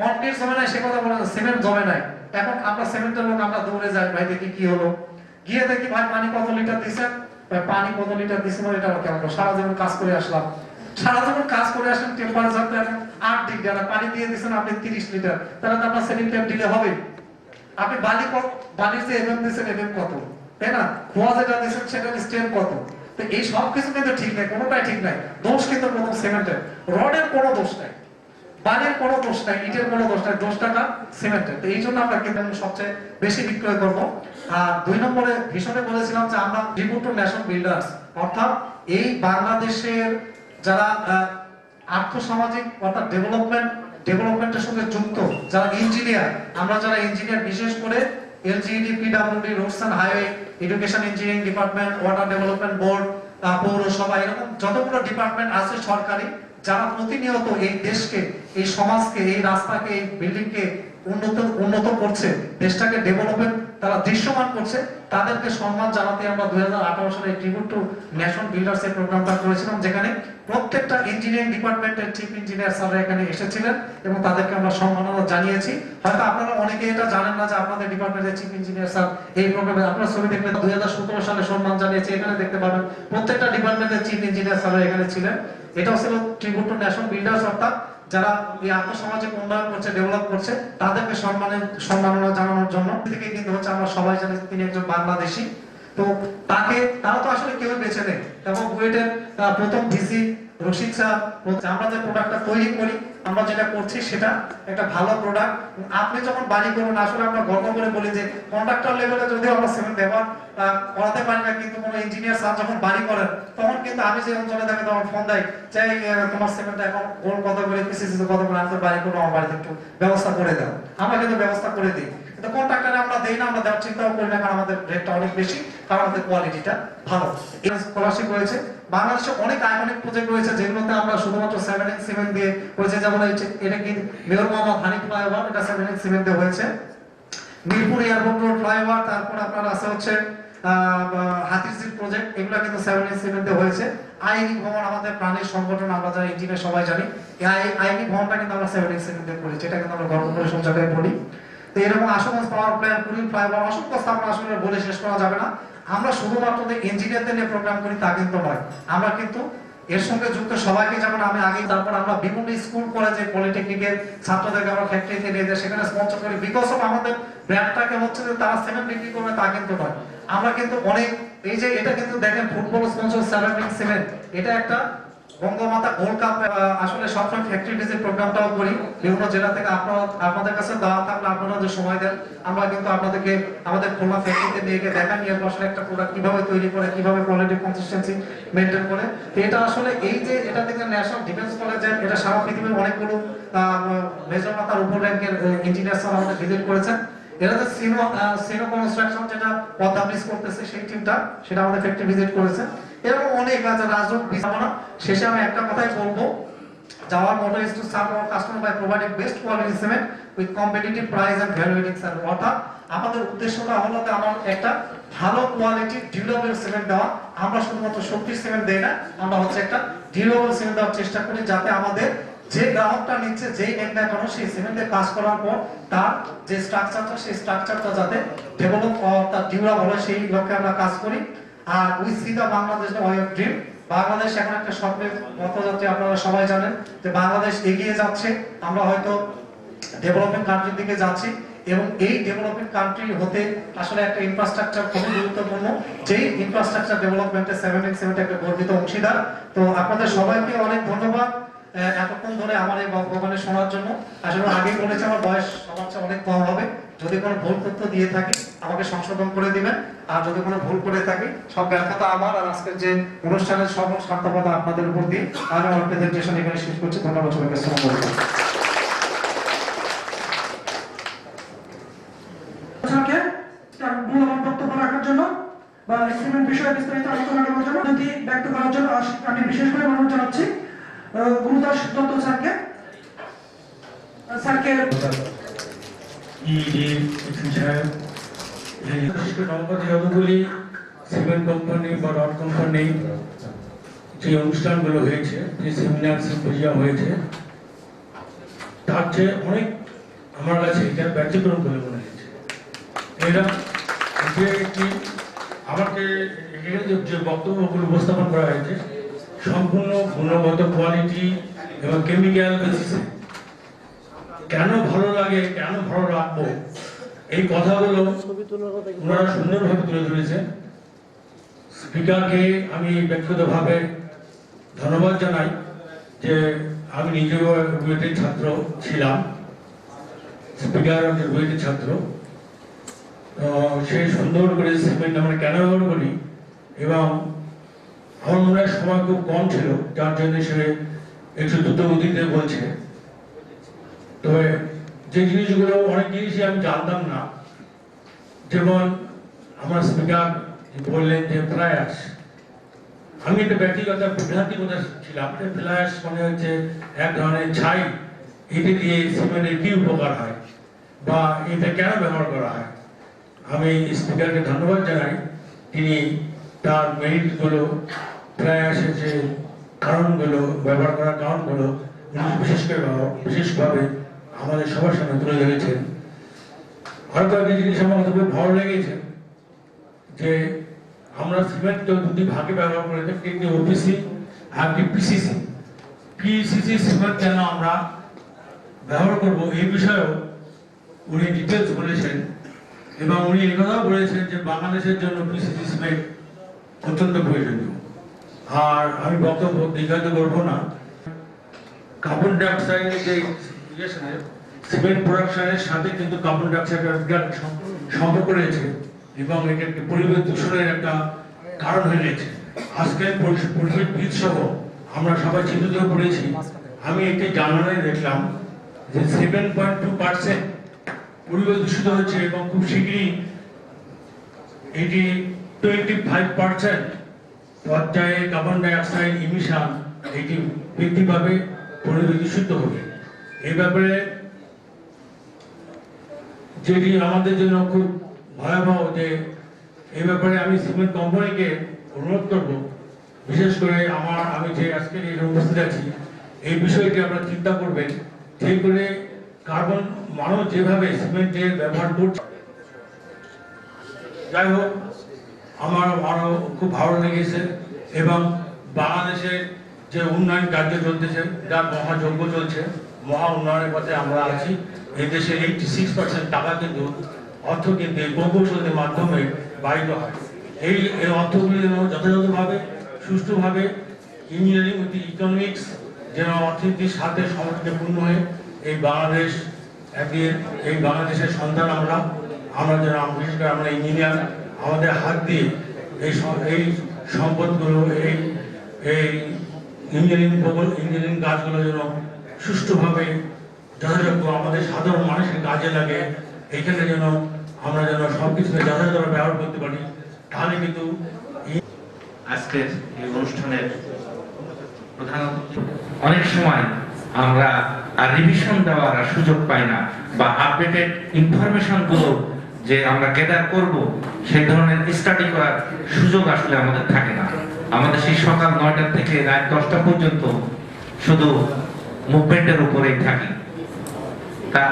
কংক্রিট জমে নাই, সে কথা বলে সিমেন্ট জমে নাই। এখন আমরা সিমেন্টের লোক আমরা দৌড়ে যাই, ভাই দেখি কি হলো, গিয়ে দেখি ভাই পানি কত লিটার দিছেন, পানি কত লিটার দিছেন এটা কেমন, সারা জীবন কাজ করে আসলাম, সারা জীবন কাজ করে আসলেন, টেম্পারেচার তো এখন 8 ডিগ্রি, আর পানি দিয়ে দিছেন আপনি 30 লিটার, তাহলে তো আপনার সেলিং টাইম দিলে হবে। আপনি বালির যে এমএম দিছেন এমএম কত, তাই না, খোয়া যেটা দিছেন সেটার স্ট্রেন কত, তো এই সব কিছু কিন্তু ঠিক নাই, কোনোটাই ঠিক নাই। দোষ কিন্তু প্রথম সিমেন্টের, রডের কোনো দোষ নাই, বালির কোনো দোষ নাই, ইটের কোনো দোষ নাই, দোষটা সিমেন্টের। তো এই জন্য আমরা কিন্তু সবচেয়ে বেশি বিক্রয় করবো। আর 2 নম্বরে ভীষণে বলেছিলাম যে আমরা ট্রিবিউট টু ন্যাশন বিল্ডার্স, অর্থাৎ এই বাংলাদেশের যারা আর্থসামাজিক অর্থাৎ ডেভেলপমেন্টের সঙ্গে যুক্ত যারা ইঞ্জিনিয়ার, আমরা যারা ইঞ্জিনিয়ার বিশেষ করে LGED, PWD, roads and highway, education engineering department, water development board, পৌরসভা, এরকম যতগুলো ডিপার্টমেন্ট আছে সরকারি, যারা প্রতিনিয়ত এই দেশকে, এই সমাজকে, এই রাস্তাকে, এই বিল্ডিংকে উন্নত করছে, দেশটাকে ডেভেলপমেন্ট তারা দৃশ্যমান করছে, তাদেরকে সম্মান জানাতে আমরা 2018 সালে ট্রিবিউট টু ন্যাশন বিল্ডার্স এর প্রোগ্রামটা করেছিলাম, যেখানে প্রত্যেকটা ইঞ্জিনিয়ারিং ডিপার্টমেন্টের চিফ ইঞ্জিনিয়ার স্যাররা এখানে এসেছিলেন এবং তাদেরকে আমরা সম্মাননা জানিয়েছি। হয়তো আপনারা অনেকে এটা জানেন না যে আপনাদের ডিপার্টমেন্টের চিফ ইঞ্জিনিয়ার স্যার এই প্রোগ্রামে, আপনারা ছবি দেখলে 2017 সালে সম্মান জানিয়েছি, এখানে দেখতে পাবেন প্রত্যেকটা ডিপার্টমেন্টের চিফ ইঞ্জিনিয়ার স্যাররা এখানে ছিলেন। এটা ছিল ট্রিবিউট টু ন্যাশন বিল্ডার্স, অর্থাৎ যারা এই আর্থসামাজিক উন্নয়ন করছে, ডেভেলপ করছে, তাদেরকে সম্মাননা জানানোর জন্য থেকে কিন্তু হচ্ছে আমরা সবাই জানি তিনি একজন বাংলাদেশী। তো তারা তো আসলে কেউ বেছে নেই, এবং বুয়েটের প্রথম ভিসি রশিদ স্যার, আমরা যে প্রোডাক্টটা তৈরি করি, আমরা যেটা করছি সেটা একটা ভালো প্রোডাক্ট। আপনি যখন বাড়ি করবেন, আসলে আমরা গর্ব করে বলি যে কন্ট্রাক্টর লেভেলে যদিও আমরা সিমেন্ট ব্যবহার করাতে পারি না, কিন্তু কোনো ইঞ্জিনিয়ার স্যার যখন বাড়ি করেন তখন কিন্তু আমি যে অঞ্চলে থাকি তখন ফোন দেয় যে তোমার সিমেন্ট এখন গোল কত করে, পিসিসি কত করে, আমি তো বাড়ি করবো, আমার বাড়িতে একটু ব্যবস্থা করে দাও, আমরা কিন্তু ব্যবস্থা করে দিই। কিন্তু কন্ট্রাক্টরে আমরা দেই না, আমরা দেওয়ার চিন্তাও করি না, কারণ আমাদের রেটটা অনেক বেশি, কারণ আমাদের কোয়ালিটিটা ভালো। এই স্কলারশিপ রয়েছে, বাংলাদেশে অনেক আইকনিক প্রজেক্ট রয়েছে যেগুলোতে আমরা শুধুমাত্র 7 সিমেন্ট দিয়ে করেছে, যেমন এটা কি মেয়র মোহাম্মদ হানিফ ফ্লাইওভার, এটা 7 সিমেন্ট দিয়ে হয়েছে। মিরপুর এয়ারপোর্ট রোড ফ্লাইওভার, তারপর আপনার আছে হচ্ছে হাতিরঝিল প্রজেক্ট, এগুলো কিন্তু 7 সিমেন্ট দিয়ে হয়েছে। আইনি ভবন আমাদের প্রাণীর সংগঠন, আমরা যারা ইঞ্জিনিয়ার সবাই জানি, এই আইনি ভবনটা কিন্তু আমরা 7 সিমেন্ট দিয়ে করেছি, এটা কিন্তু আমরা গর্ব করে সব জায়গায় বলি। তো এরকম Ashuganj power plant, Kuril flyover, অসংখ্য স্থাপনা আসলে বলে শেষ করা যাবে না। আমরা শুধুমাত্র ইঞ্জিনিয়ারদের নিয়ে প্রোগ্রাম করি তা কিন্তু নয়, আমরা কিন্তু এর সঙ্গে যুক্ত সবাইকে, যেমন আমি আগে, তারপর আমরা বিভিন্ন স্কুল কলেজে, পলিটেকনিকের ছাত্রদেরকে আমরা ফ্যাক্টরিতে নিয়ে যাই, সেখানে স্পন্সর করি, বিকজ অফ আমাদের ব্র্যান্ডটাকে হচ্ছে যে তারা সিমেন্ট বিক্রি করবে তা কিন্তু নয়। আমরা কিন্তু অনেক, এই যে এটা কিন্তু দেখেন ফুটবল স্পন্সর সেরামিক সিমেন্ট, এটা একটা বঙ্গমাতা গোল্ড কাপ, আসলে সবসময় ফ্যাক্টরি ভিজিট প্রোগ্রামটাও করি বিভিন্ন জেলা থেকে। আপনাদের কাছে দাওয়াত থাকলে আপনারা যে সময় দেন, আমরা কিন্তু আপনাদেরকে আমাদের খুলনা ফ্যাক্টরিতে নিয়ে গিয়ে দেখা নিয়ে আসলে একটা প্রোডাক্ট কিভাবে তৈরি করে, কিভাবে কোয়ালিটি কনসিস্টেন্সি মেইনটেইন করে। তো এটা আসলে এই যে এটা থেকে ন্যাশনাল ডিফেন্স কলেজে, এটা সারা পৃথিবীর অনেকগুলো মেজর মাতার উপর র্যাঙ্কের ইঞ্জিনিয়ার স্যার আমাদের ভিজিট করেছেন। এটা তো সিনো কনস্ট্রাকশন, যেটা পদ্মা ব্রিজ করতেছে সেই টিমটা, সেটা আমাদের ফ্যাক্টরি ভিজিট করেছে। এরকম অনেক আছে রাজরূপ বিছানা। শেষে আমি একটা কথাই বলবো, যাওয়ার motto is to serve our customer by providing best quality cement with competitive price and value adding service. অর্থাৎ আমাদের উদ্দেশ্যটা হলো যে আমার একটা ভালো কোয়ালিটি ডিউরেবল সিমেন্ট দেওয়া। আমরা শুধুমাত্র শক্তির সিমেন্ট দেই না, আমরা হচ্ছে একটা ডিউরেবল সিমেন্ট দেওয়ার চেষ্টা করি, যাতে আমাদের যে গ্রাহকটা নিচ্ছে, যেই নেন কেন, সেই সিমেন্টে কাজ করার পর তার যে স্ট্রাকচারটা, সেই স্ট্রাকচারটা যাতে ডেভেলপ তার ডিউরেবল হয়, সেই লক্ষ্যে আমরা কাজ করি। আর we see the Bangladesh way of dream. Bangladesh এখন একটা স্বপ্নের পথযাত্রী, আপনারা সবাই জানেন যে বাংলাদেশ এগিয়ে যাচ্ছে, আমরা হয়তো ডেভেলপিং কান্ট্রির দিকে যাচ্ছি, এবং এই ডেভেলপিং কান্ট্রি হতে আসলে একটা ইনফ্রাস্ট্রাকচার খুবই গুরুত্বপূর্ণ, যেই ইনফ্রাস্ট্রাকচার ডেভেলপমেন্টে 7 একটা গর্বিত অংশীদার। তো আপনাদের সবাইকে অনেক ধন্যবাদ এতক্ষণ ধরে আমার এই বক্তব্য শোনার জন্য। আসলে আগেই বলেছি আমার বয়স সবার চেয়ে অনেক কম হবে, যদি কোনো ভুল তথ্য দিয়ে থাকি আমাকে সংশোধন করে দিবেন, আর যদি কোনো ভুল করে থাকি সব ব্যর্থতা আমার, আর আজকের যে অনুষ্ঠানের সব সার্থকতা আপনাদের উপর দিয়ে আমি আমার প্রেজেন্টেশন এখানে শেষ করছি। ধন্যবাদ সবাইকে। আসসালামু আলাইকুম। পদ্ধতি ব্যক্ত করার জন্য আমি বিশেষ করে অনুরোধ জানাচ্ছি গুরুদাস দত্ত স্যারকে। যতগুলি সিমেন্ট কোম্পানি বা রড কোম্পানি যে অনুষ্ঠানগুলো হয়েছে, যে সেমিনার সিম্পোজিয়াম হয়েছে, তার চেয়ে অনেক আমার কাছে এটা ব্যতিক্রম বলে মনে হয়েছে। এরা যে আমাকে যে বক্তব্যগুলো উপস্থাপন করা হয়েছে সম্পূর্ণ গুণগত কোয়ালিটি এবং কেমিক্যাল বেসিসে। কেন ভালো লাগে, কেন ভালো রাখবো, এই কথাগুলো ওনারা সুন্দরভাবে তুলে ধরেছেন। স্পিকারকে আমি ব্যক্তিগতভাবে ধন্যবাদ জানাই যে আমি নিজেও রুয়েটের ছাত্র ছিলাম, স্পিকার রুয়েটের ছাত্র। সে সুন্দর করে সিমেন্ট আমরা কেন ব্যবহার করি, এবং আমার মনে হয় সময় খুব কম ছিল, যার জন্য সে একটু দ্রুত গতিতে বলছে। তবে যে জিনিসগুলো, অনেক জিনিসই আমি জানতাম না, যেমন আমার স্পিকার বললেন যে ফ্লাই অ্যাশ। আমি একটা ব্যক্তিগত বিভ্রান্তি মধ্যে ছিলাম যে ফ্লাই অ্যাশ মানে হচ্ছে এক ধরনের ছাই, এটা দিয়ে সিমেন্টের কি উপকার হয় বা এটা কেন ব্যবহার করা হয়। আমি স্পিকারকে ধন্যবাদ জানাই, তিনি তার মেরিটগুলো, ফ্লাই অ্যাশের যে কারণগুলো, ব্যবহার করার কারণগুলো বিশেষভাবে আমাদের সবার সামনে তুলে ধরেছেন। আরো কয়েকটি জিনিস আমার কাছে খুব ভালো লেগেছে যে আমরা সিমেন্ট তো দুটি ভাগে ব্যবহার করে থাকি, একটি ওপিসি আর একটি পিসিসি। পিসিসি সিমেন্ট কেন আমরা ব্যবহার করব এই বিষয়েও উনি ডিটেলস বলেছেন, এবং উনি একথাও বলেছেন যে বাংলাদেশের জন্য পিসিসি সিমেন্ট অত্যন্ত প্রয়োজনীয়। আর আমি বক্তব্য দীর্ঘায়িত করবো না। কার্বন ডাইঅক্সাইডের যে সিমেন্ট প্রোডাকশনের সাথে কিন্তু কার্বন ডাইঅক্সাইডের সম্পর্ক রয়েছে, এবং এটা একটি পরিবেশ দূষণের একটা কারণ হয়ে রয়েছে। আজকে পরিবেশবিদ সহ আমরা সবাই চিন্তিত হয়ে পড়েছি। আমি একটি জার্নালে দেখলাম যে 7.2% পরিবেশ দূষিত হচ্ছে, এবং খুব শীঘ্রই এটি 25% পর্যায়ে কার্বন ডাইঅক্সাইড ইমিশন এটি বৃদ্ধি পাবে, পরিবেশ দূষিত হবে। এই ব্যাপারে যেটি আমাদের জন্য খুব ভয়াবহ, যে এই ব্যাপারে আমি সিমেন্ট কোম্পানিকে অনুরোধ করব, বিশেষ করে আমি যে আজকে এই উপস্থিত আছি, এই বিষয়টি আপনারা চিন্তা করবেন, ঠিক করে কার্বন মানুষ যেভাবে সিমেন্টের ব্যবহার করছে। যাই হোক, আমার আরো খুব ভালো লেগেছে, এবং বাংলাদেশের যে উন্নয়ন কার্য চলতেছে, যার মহাযজ্ঞ চলছে, মহা উন্নয়নের পথে আমরা আছি। এই দেশে 86% টাকা কিন্তু অর্থ কিন্তু প্রকৌশলের মাধ্যমে বাড়িত হয়। এই অর্থগুলি যেন যথাযথভাবে, সুষ্ঠুভাবে ইঞ্জিনিয়ারিং উইথ ইকোনমিক্স যেন অর্থনীতির সাথে সমন্বয়পূর্ণ হয়ে এই বাংলাদেশ একদিন, এই বাংলাদেশের সন্তান আমরা যেন, বিশেষ করে আমরা ইঞ্জিনিয়ার, আমাদের হাত দিয়ে এই সম্পদগুলো, এই ইঞ্জিনিয়ারিং কাজগুলো যেন সুষ্ঠুভাবে যথাযোগ্য আমাদের সাধারণ মানুষের কাজে লাগে, এখানে যেন আমরা সবকিছুকে যথাযথভাবে ব্যবহার করতে পারি। তাহলে কিন্তু আজকের এই অনুষ্ঠানের প্রধান অনেক সময় আমরা আর রিভিশন দেওয়ার সুযোগ পাই না, বা আপডেটেড ইনফরমেশন গুলো যে আমরা গ্যাদার করব, সেই ধরনের স্টাডি করার সুযোগ আসলে আমাদের থাকে না। আমাদের সেই সকাল 9টা থেকে রাত 10টা পর্যন্ত শুধু মুভমেন্টের উপরেই থাকি। তা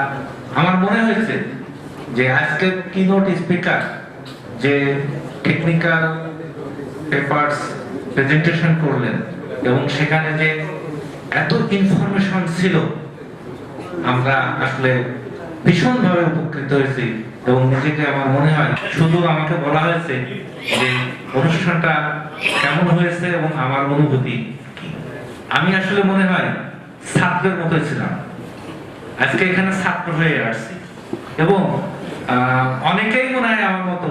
আমার মনে হয়েছে যে আজকের কিনোট স্পিকার যে টেকনিক্যাল পেপারস প্রেজেন্টেশন করলেন, এবং সেখানে যে এত ইনফরমেশন ছিল, আমরা আসলে ভীষণভাবে উপকৃত হয়েছি। এবং নিজেকে আমার মনে হয়, শুধু আমাকে বলা হয়েছে যে অনুষ্ঠানটা কেমন হয়েছে এবং আমার অনুভূতি, আমি আসলে মনে হয় ছাত্রের মতো ছিলাম। আজকে এখানে ছাত্র হয়ে আসছি, এবং অনেকেই মনে হয় আমার মতো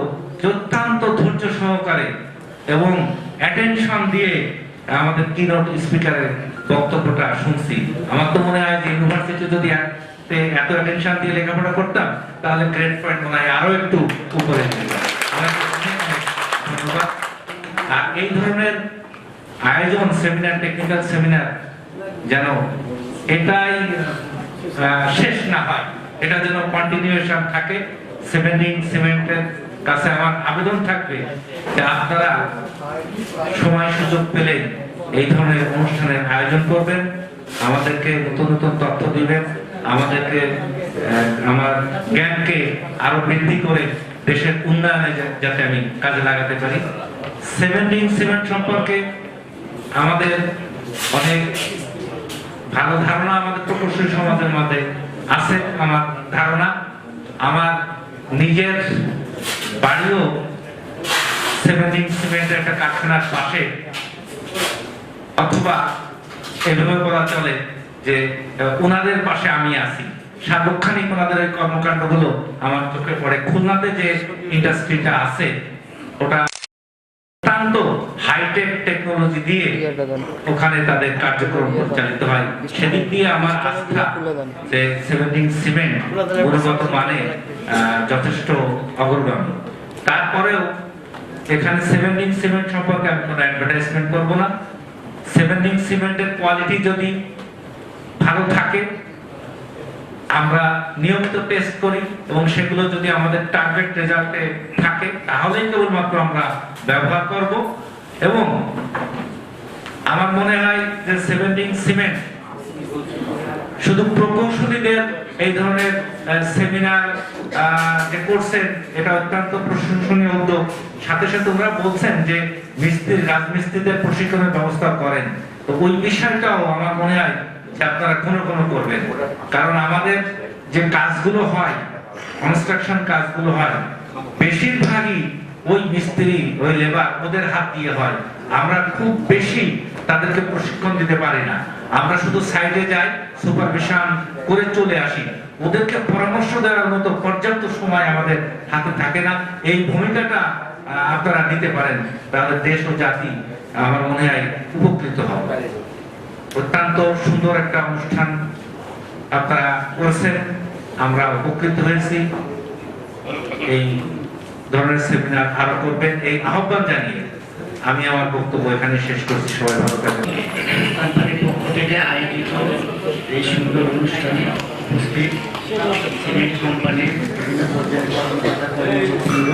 অত্যন্ত ধৈর্য সহকারে এবং অ্যাটেনশন দিয়ে আমাদের কিনোট স্পিকারের বক্তব্যটা শুনছি। আমার তো মনে হয় যে ইউনিভার্সিটি যদি এত অ্যাটেনশন দিয়ে লেখাপড়া করতাম, তাহলে গ্রেড পয়েন্ট মনে হয় আরো একটু উপরে যেত। ধন্যবাদ। আর এই ধরনের আয়োজন সেমিনার, টেকনিক্যাল সেমিনার যেন এটাই শেষ না হয়, এটা যেন কন্টিনিউয়েশন থাকে। সিমেন্টের কাছে আমার আবেদন থাকবে যে আপনারা সময় সুযোগ পেলে এই ধরনের অনুষ্ঠানের আয়োজন করবেন, আমাদেরকে নতুন নতুন তথ্য দিবেন, আমাদেরকে আমার জ্ঞানকে আরো বৃদ্ধি করে দেশের উন্নয়নে যাতে আমি কাজে লাগাতে পারি। সিমেন্ট সম্পর্কে আমাদের অনেক ভালো ধারণা আমাদের প্রকৌশলী সমাজের মধ্যে আছে। আমার ধারণা, আমার নিজের বাড়িও সিমেন্টের একটা কারখানার পাশে, অথবা এভাবে বলা চলে যে ওনাদের পাশে আমি আছি। সার্বক্ষণিক ওনাদের এই কর্মকাণ্ডগুলো আমার চোখে পড়ে। খুলনাতে যে ইন্ডাস্ট্রিটা আছে ওটা অত্যন্ত হাইটেক টেকনোলজি দিয়ে ওখানে তাদের কার্যক্রম পরিচালিত হয়। সেদিক দিয়ে আমার আস্থা যে সিমেন্ট গুণগত মানে যথেষ্ট অগ্রগামী। তারপরেও এখানে সিমেন্ট সম্পর্কে আমি কোনো অ্যাডভার্টাইজমেন্ট করব না। সিমেন্টের কোয়ালিটি যদি ভালো থাকে, আমরা নিয়মিত টেস্ট করি এবং সেগুলো যদি আমাদের টার্গেট রেজাল্টে থাকে, তাহলেই কেবলমাত্র আমরা ব্যবহার করব। এবং আমার মনে হয় যে সিমেন্ট শুধু প্রকৌশলীদের এই ধরনের সেমিনার যে করছেন, এটা অত্যন্ত প্রশংসনীয় উদ্যোগ। সাথে সাথে ওরা বলছেন যে রাজমিস্ত্রিদের প্রশিক্ষণের ব্যবস্থা করেন, তো ওই বিষয়টাও আমার মনে হয় যে আপনারা কোনো করবেন। কারণ আমাদের যে কাজগুলো হয়, কনস্ট্রাকশন কাজগুলো হয়, বেশিরভাগই ওই মিস্ত্রি, ওই লেবার, ওদের হাত দিয়ে হয়। আমরা খুব বেশি তাদেরকে প্রশিক্ষণ দিতে পারি না। আমরা শুধু সাইডে যাই, সুপারভিশন করে চলে আসি। ওদেরকে পরামর্শ দেওয়ার মতো পর্যাপ্ত সময় আমাদের হাতে থাকে না। এই ভূমিকাটা আপনারা নিতে পারেন, তাহলে দেশ ও জাতি আমার মনে হয় উপকৃত হবে। অত্যন্ত সুন্দর একটা অনুষ্ঠান আপনারা করেছেন, আমরা উপকৃত হয়েছি। এই ধরনের সেমিনার আরো করবেন এই আহ্বান জানিয়ে আমি আমার বক্তব্য এখানে শেষ করছি। সবাই ভালো থাকবেন। কোম্পানির পক্ষ থেকে আয়োজিত এই সুন্দর অনুষ্ঠানে উপস্থিত সিমেন্ট কোম্পানির বিভিন্ন পর্যায়ের কর্মকর্তা কর্মচারীবৃন্দ,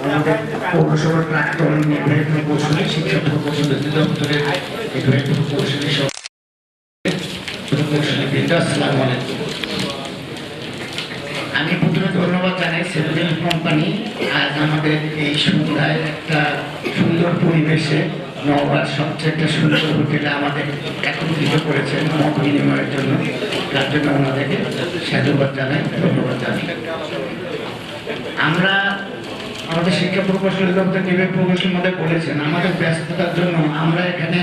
আমাদের পৌরসভার প্রাক্তন নির্বাহী প্রকৌশলী, শিক্ষা প্রকৌশলী অধিদপ্তরের নির্বাহী প্রকৌশলী সহ প্রকৌশলীবৃন্দ, আসসালামু আলাইকুম। আমি প্রথমে ধন্যবাদ জানাই সিমেন্ট কোম্পানি আজ আমাদের এই সন্ধ্যায় একটা সুন্দর পরিবেশে নওগাঁর সবচেয়ে একটা সুন্দর হোটেলে আমাদের একত্রিত করেছেন মত বিনিময়ের জন্য। তার জন্য ওনাদেরকে সাধুবাদ জানাই, ধন্যবাদ জানাই। আমরা আমাদের শিক্ষা প্রকৌশলী দপ্তর নির্বাহী প্রকৌশলীর মধ্যে বলেছেন, আমাদের ব্যস্ততার জন্য আমরা এখানে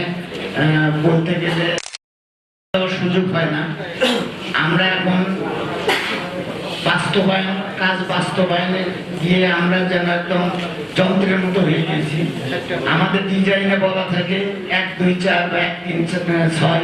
বলতে গেলে সুযোগ হয় না। আমরা এখন বাস্তবায়নে গিয়ে আমরা যেন একদম যন্ত্রের মতো হয়ে গেছি। আমাদের ডিজাইনে বলা থাকে 1 2 4 বা 1 3 6